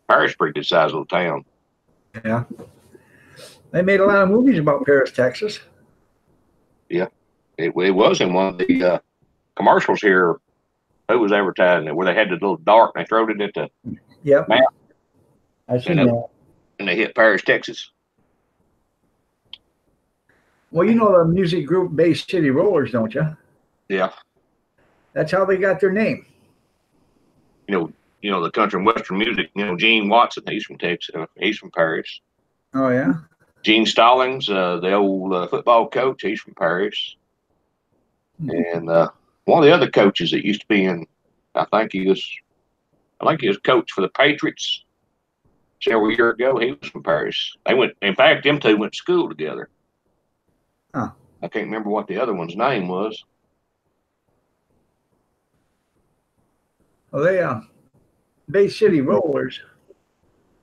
Paris is a pretty good sized little town. Yeah. They made a lot of movies about Paris, Texas. Yeah. It was in one of the commercials here. Who was advertising it? Where they had the little dart and they throwed it at the Yep. map. I've seen that. And they hit Paris, Texas. Well, you know the music group Bay City Rollers, don't you? Yeah. That's how they got their name. You know the country and western music. Gene Watson, he's from Texas. He's from Paris. Oh, yeah? Gene Stallings, the old football coach, he's from Paris. And one of the other coaches that used to be in, I think he was coach for the Patriots several years ago. He was from Paris. In fact, them two went to school together. Huh. I can't remember what the other one's name was. Well, they Bay City Rollers.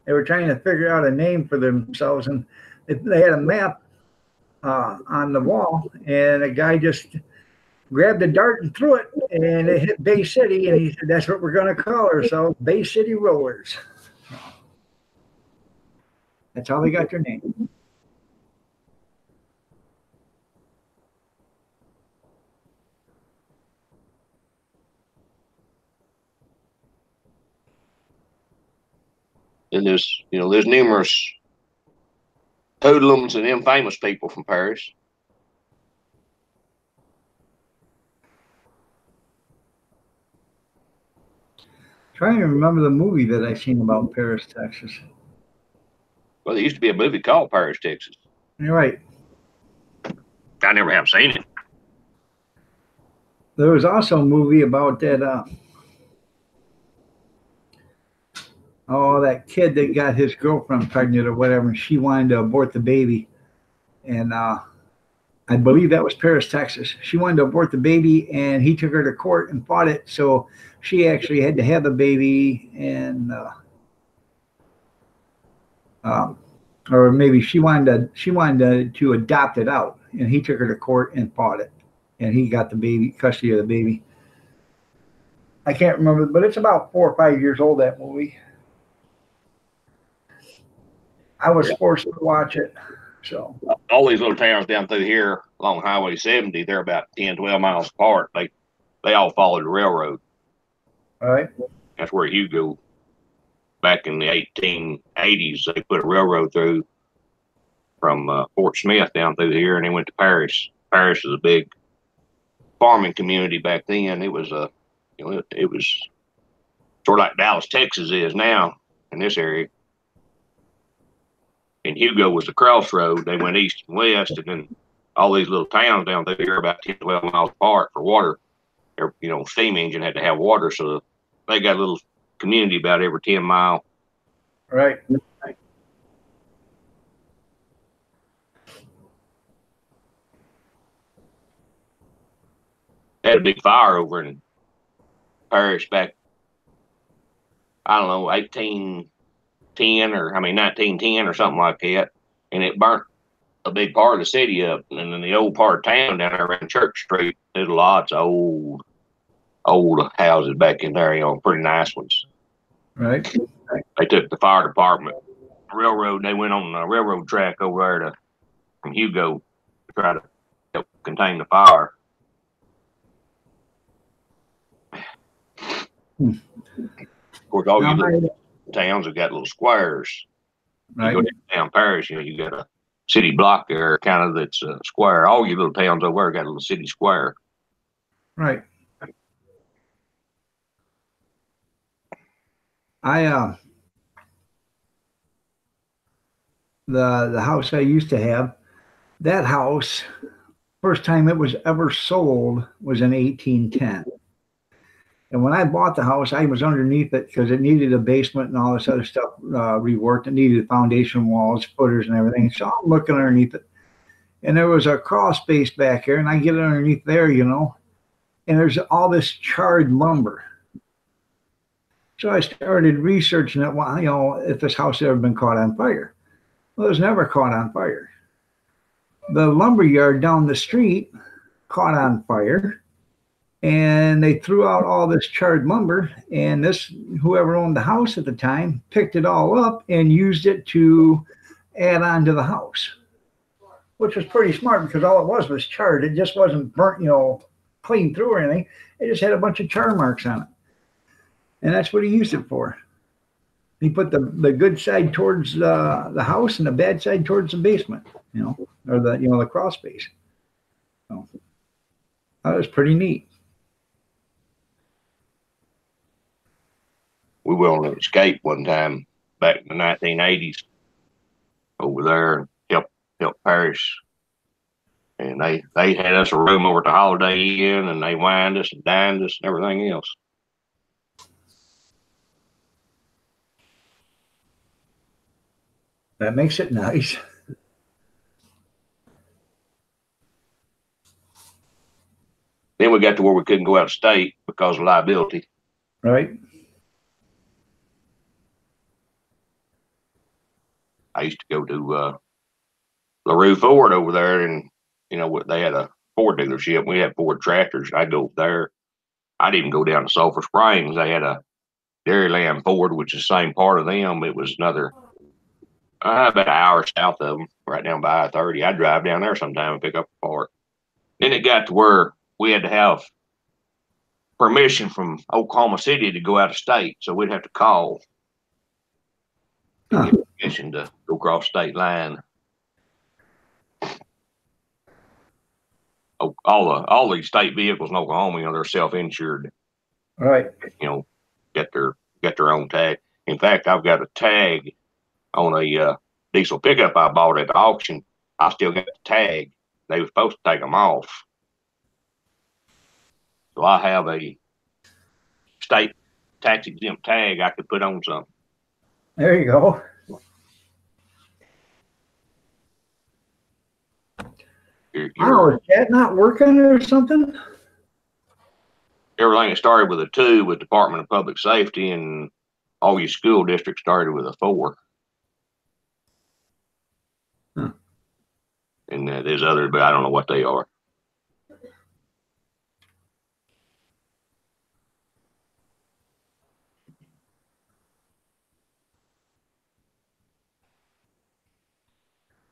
They were trying to figure out a name for themselves, and they had a map on the wall, and a guy just grabbed a dart and threw it, and it hit Bay City, and he said, "That's what we're going to call ourselves, Bay City Rollers." That's how they got their name. And there's numerous hoodlums and them famous people from Paris. Trying to remember the movie that I seen about Paris, Texas. Well, there used to be a movie called Paris, Texas. You're right. I never have seen it. There was also a movie about that that kid that got his girlfriend pregnant or whatever, and she wanted to abort the baby. And I believe that was Paris, Texas. She wanted to abort the baby, and he took her to court and fought it. So she actually had to have the baby, and or maybe she wanted to adopt it out, and he took her to court and fought it, and he got the baby, custody of the baby. I can't remember, but it's about 4 or 5 years old, that movie. I was forced to watch it. So all these little towns down through here along Highway 70, they're about 10, 12 miles apart. They all follow the railroad. all right. That's where Hugo, back in the 1880s, they put a railroad through from Fort Smith down through here, and they went to Paris. Paris was a big farming community back then. It was it was sort of like Dallas, Texas is now in this area. And Hugo was the crossroad. They went east and west, and then all these little towns down through here about 10, 12 miles apart for water. Steam engine had to have water, so they got a little community about every 10 mile. Right. They had a big fire over in Paris back, I don't know, 1910 or something like that, and it burnt a big part of the city up. And then the old part of town down there around Church Street, there's lots of old houses back in there, pretty nice ones. Right. They took the fire department, railroad. They went on the railroad track over there from Hugo to try to help contain the fire. Of course, all you little towns have got little squares. Right. You go down Paris, you got a city block there, kind of that's a square. All your little towns over there got a little city square. Right. The house I used to have, that house, first time it was ever sold was in 1810. And when I bought the house, I was underneath it because it needed a basement and all this other stuff reworked. It needed foundation walls, footers, and everything. So I'm looking underneath it. And there was a crawl space back here, and I get underneath there, and there's all this charred lumber. So I started researching it, if this house had ever been caught on fire. Well, it was never caught on fire. the lumber yard down the street caught on fire, and they threw out all this charred lumber, and this whoever owned the house at the time picked it all up and used it to add on to the house, which was pretty smart because all it was charred. It just wasn't burnt, clean through or anything. It just had a bunch of char marks on it, and that's what he used it for. He put the good side towards the house and the bad side towards the basement, or the crawl space. So that was pretty neat. We went on an escape one time back in the 1980s over there and helped Parish. And they had us a room over at the Holiday Inn, and they wined us and dined us and everything else. That makes it nice. Then we got to where we couldn't go out of state because of liability. Right. I used to go to LaRue Ford over there, and they had a Ford dealership. We had Ford tractors. I'd go there. I'd even go down to Sulphur Springs. They had a Dairyland Ford, which is the same part of them. It was another about an hour south of them, right down by I-30. I'd drive down there sometime and pick up a part. Then it got to where we had to have permission from Oklahoma City to go out of state, so we'd have to call to get permission to go across state line. All these state vehicles in Oklahoma, they're self-insured. Right. Get their own tag. In fact, I've got a tag on a diesel pickup I bought at the auction. I still got the tag. They were supposed to take them off. So I have a state tax exempt tag I could put on something. There you go. Oh, is that not working or something? Everything started with a 2 with Department of Public Safety, and all your school districts started with a 4. Huh. And there's others, but I don't know what they are.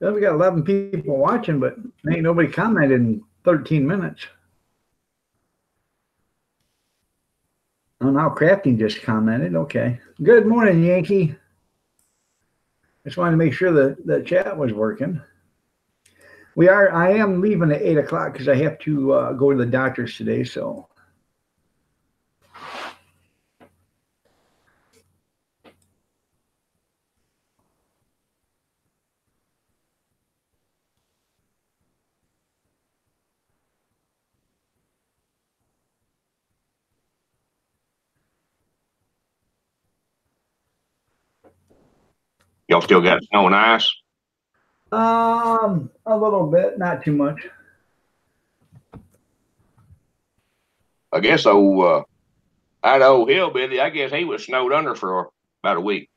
Well, we got 11 people watching, but ain't nobody commented in 13 minutes. Oh, now Crafting just commented. Okay. Good morning, Yankee. Just wanted to make sure that the chat was working. I am leaving at 8 o'clock because I have to go to the doctor's today, so. Y'all still got snow and ice? A little bit, not too much. I guess old Idaho Hillbilly, I guess he was snowed under for about a week.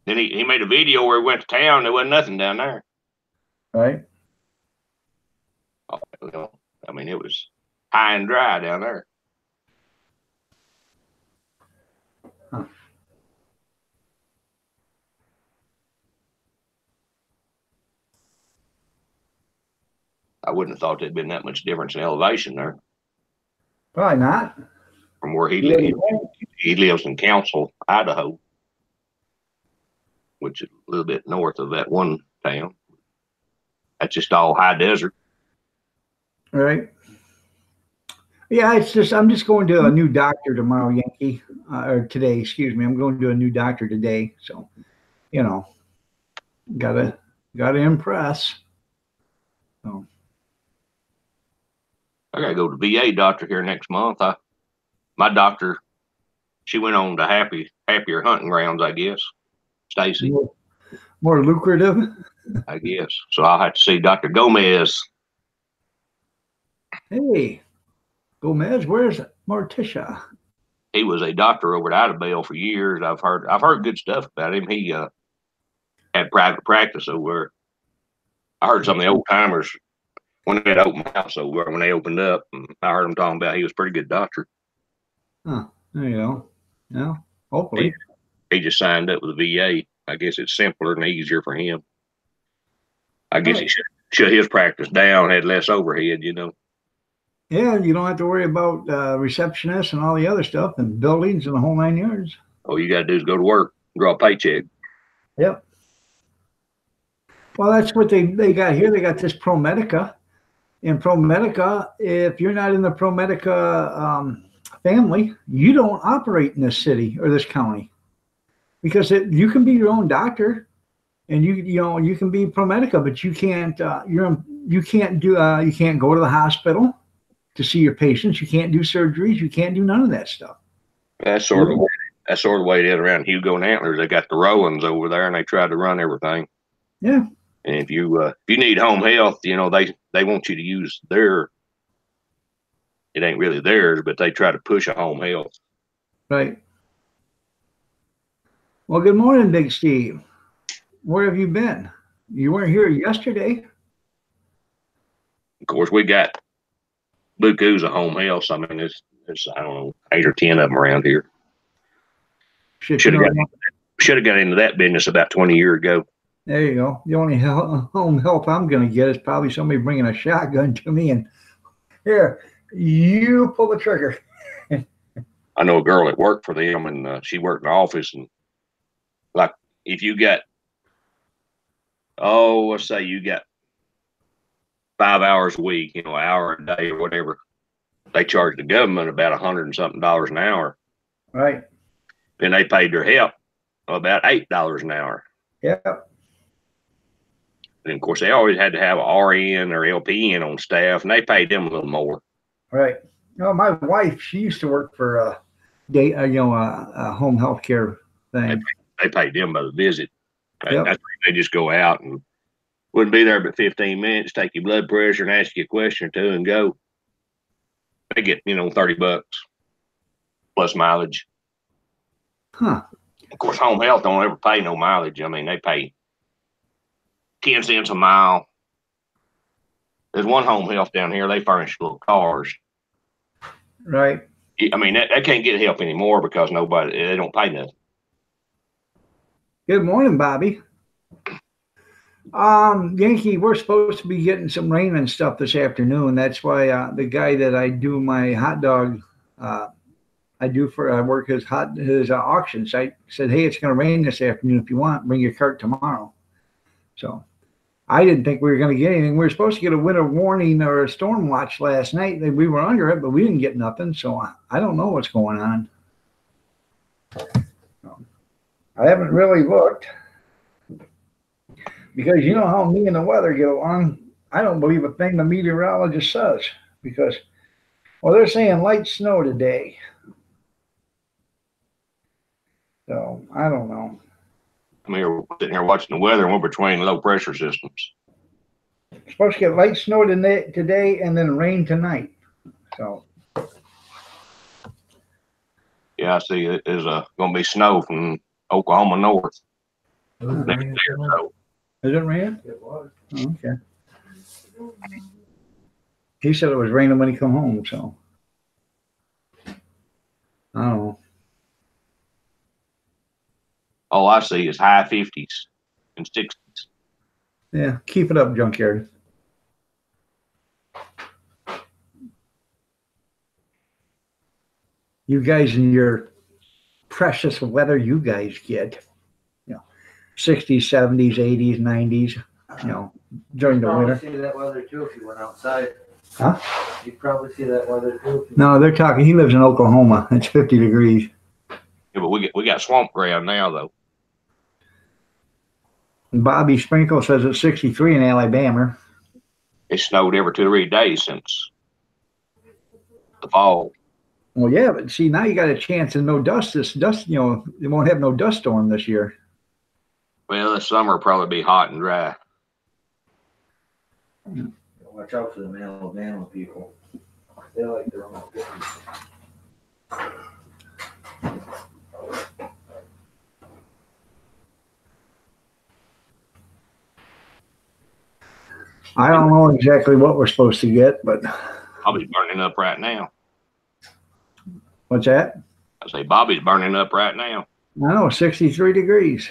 Then he made a video where he went to town. There wasn't nothing down there. Right. I mean, it was high and dry down there. Huh. I wouldn't have thought there'd been that much difference in elevation there. Probably not. From where he lives. He lives in Council, Idaho, which is a little bit north of that one town. That's just all high desert. Right. Yeah, I'm just going to a new doctor tomorrow, Yankee, or today, excuse me. I'm going to a new doctor today. So, gotta impress. So. I gotta go to VA doctor here next month. My doctor, she went on to happier hunting grounds, I guess. Stacy. More lucrative? I guess. So I'll have to see Dr. Gomez. Hey, Gomez, where's Morticia? He was a doctor over at Idabel for years. I've heard good stuff about him. He had private practice over there. I heard some of the old timers when they had open house over when they opened up, and I heard them talking about he was a pretty good doctor. Huh. There you go. Yeah. Hopefully. He just signed up with the VA. I guess it's simpler and easier for him. I guess he should shut his practice down, had less overhead, you know. Yeah, you don't have to worry about receptionists and all the other stuff and buildings and the whole 9 yards. All you got to do is go to work, draw a paycheck. Yep. Well, that's what they got here. They got this ProMedica. In ProMedica, if you're not in the ProMedica family, you don't operate in this city or this county, because you can be your own doctor, and you can be ProMedica, but you can't you can't go to the hospital to see your patients. You can't do surgeries. You can't do none of that stuff. That's sort of the way it is around Hugo and Antlers. They got the Rowlands over there, and they tried to run everything. Yeah. And if you need home health, you know, they want you to use their. It ain't really theirs, but they try to push a home health. Right. Well, good morning, Big Steve. Where have you been? You weren't here yesterday. Of course, we got Buku's a home health. So, I mean, it's I don't know, 8 or 10 of them around here. Should have got into that business about 20 years ago. There you go. The only home help I'm going to get is probably somebody bringing a shotgun to me and, here, you pull the trigger. I know a girl that worked for them, and she worked in the office. And like, if you got, let's say you got 5 hours a week, you know, an hour a day or whatever, they charge the government about $100 and something an hour. Right. Then they paid their help about $8 an hour. Yep. And of course, they always had to have an RN or LPN on staff, and they paid them a little more. Right. You know, my wife, she used to work for a home health care thing. They paid them by the visit. Yep. That's they just go out and wouldn't be there but 15 minutes, take your blood pressure and ask you a question or two and go. They get, you know, $30 plus mileage. Huh. Of course, home health don't ever pay no mileage. I mean, they pay 10 cents a mile. There's one home health down here. They furnish little cars. Right. I mean, they can't get help anymore because they don't pay nothing. Good morning, Bobby. Yankee, we're supposed to be getting some rain and stuff this afternoon. That's why the guy that I do my hot dog, I work his auction site, said, hey, it's going to rain this afternoon. If you want, bring your cart tomorrow. So I didn't think we were going to get anything. We were supposed to get a winter warning or a storm watch last night. We were under it, but we didn't get nothing. So I don't know what's going on. I haven't really looked, because you know how me and the weather get along. I don't believe a thing the meteorologist says, because, well, they're saying light snow today. So I don't know. I mean, we're sitting here watching the weather, and we're between low pressure systems. Supposed to get light snow today and then rain tonight. So. Yeah, I see there's going to be snow from Oklahoma north. Next year, so. Is it raining? It was. Oh, okay. He said it was raining when he come home, so. I don't know. All I see is high 50s and 60s. Yeah, keep it up, Junkyard. You guys and your precious weather you guys get, 60s, 70s, 80s, 90s, during the winter. You'd probably see that weather too if you went outside. Huh? You'd probably see that weather too. No, they're talking, he lives in Oklahoma. It's 50 degrees. Yeah, but we got swamp ground now, though. Bobby Sprinkle says it's 63 in Alabama. It snowed every 2 or 3 days since the fall. Well, yeah, but see, now you got a chance of no dust. They won't have no dust storm this year. Well, this summer will probably be hot and dry. Watch out for the Alabama people. They like their own 50s. I don't know exactly what we're supposed to get, but Bobby's burning up right now. what's that? I say Bobby's burning up right now. I know, 63 degrees.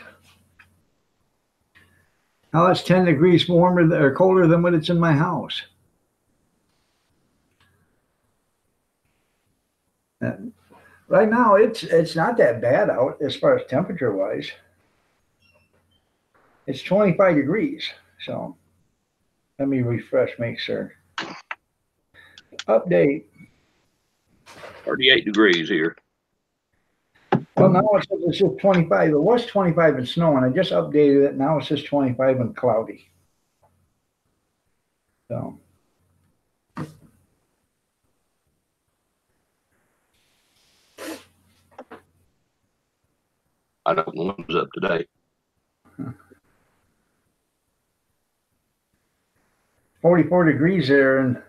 Now that's 10 degrees warmer or colder than what it's in my house. Right now, it's not that bad out as far as temperature wise. It's 25 degrees. So let me refresh, make sure. Update. 38 degrees here. Well, now it says it's just 25. It was 25 and snow, and I just updated it. Now it says 25 and cloudy. So. I don't know what was up today. 44 degrees there, and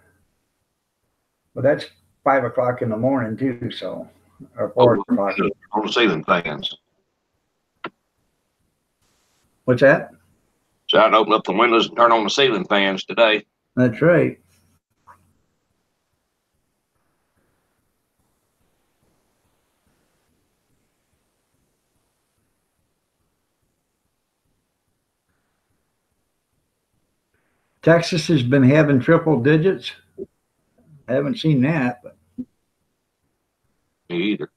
but that's 5 o'clock in the morning too. So, or 4 o'clock. On the ceiling fans. What's that? So I can open up the windows and turn on the ceiling fans today. That's right. Texas has been having triple digits. I haven't seen that, but Me either.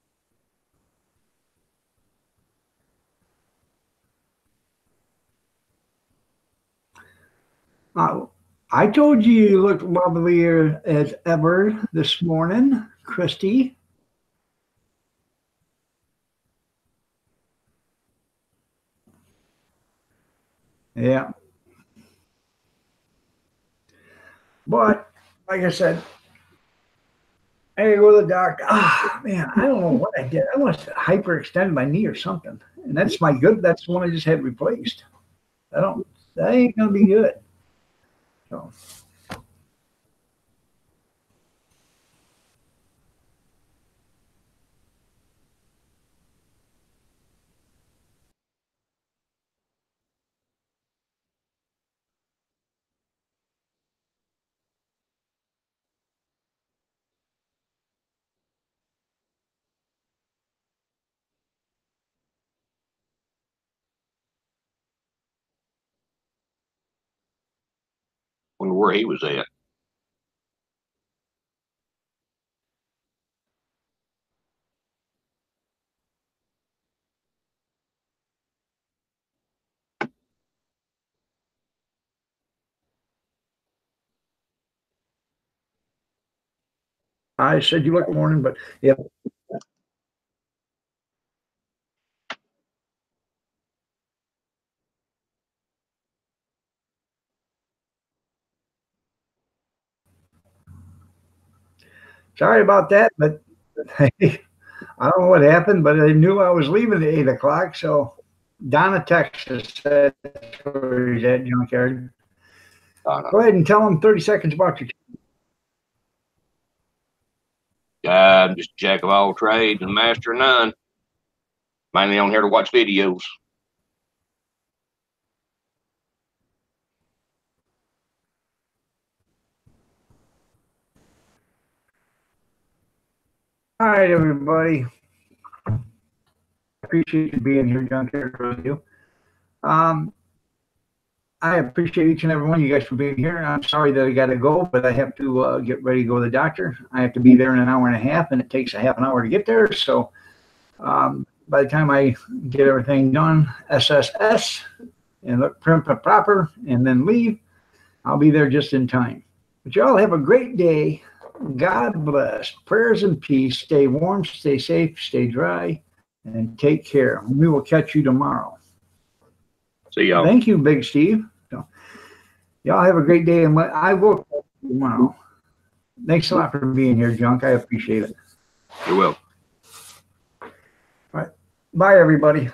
I told you you looked lovelier as ever this morning, Christy. Yeah. But, like I said, I gotta go to the doctor. Ah, man, I don't know what I did. I must have hyperextended my knee or something. And that's that's the one I just had replaced. That ain't gonna be good. So. Wonder where he was at. I said you look morning, but yeah. Sorry about that, but I don't know what happened, but I knew I was leaving at 8 o'clock. So Donna Texas said, where's that junkyard? Go ahead and tell them 30 seconds about your. I'm just a jack of all trades and master of none. Mainly on here to watch videos. All right, everybody. Appreciate you being here, junkyard radio. I appreciate each and every one of you guys for being here. I'm sorry that I got to go, but I have to get ready to go to the doctor. I have to be there in an hour and a half, and it takes a half an hour to get there. So by the time I get everything done, SSS, and look prim and proper, and then leave, I'll be there just in time. But y'all have a great day. God bless. Prayers and peace. Stay warm, stay safe, stay dry, and take care. We will catch you tomorrow. See y'all. Thank you, Big Steve. So, y'all have a great day, and I will catch you tomorrow. Thanks a lot for being here, Junk. I appreciate it. You're welcome. All right. Bye, everybody.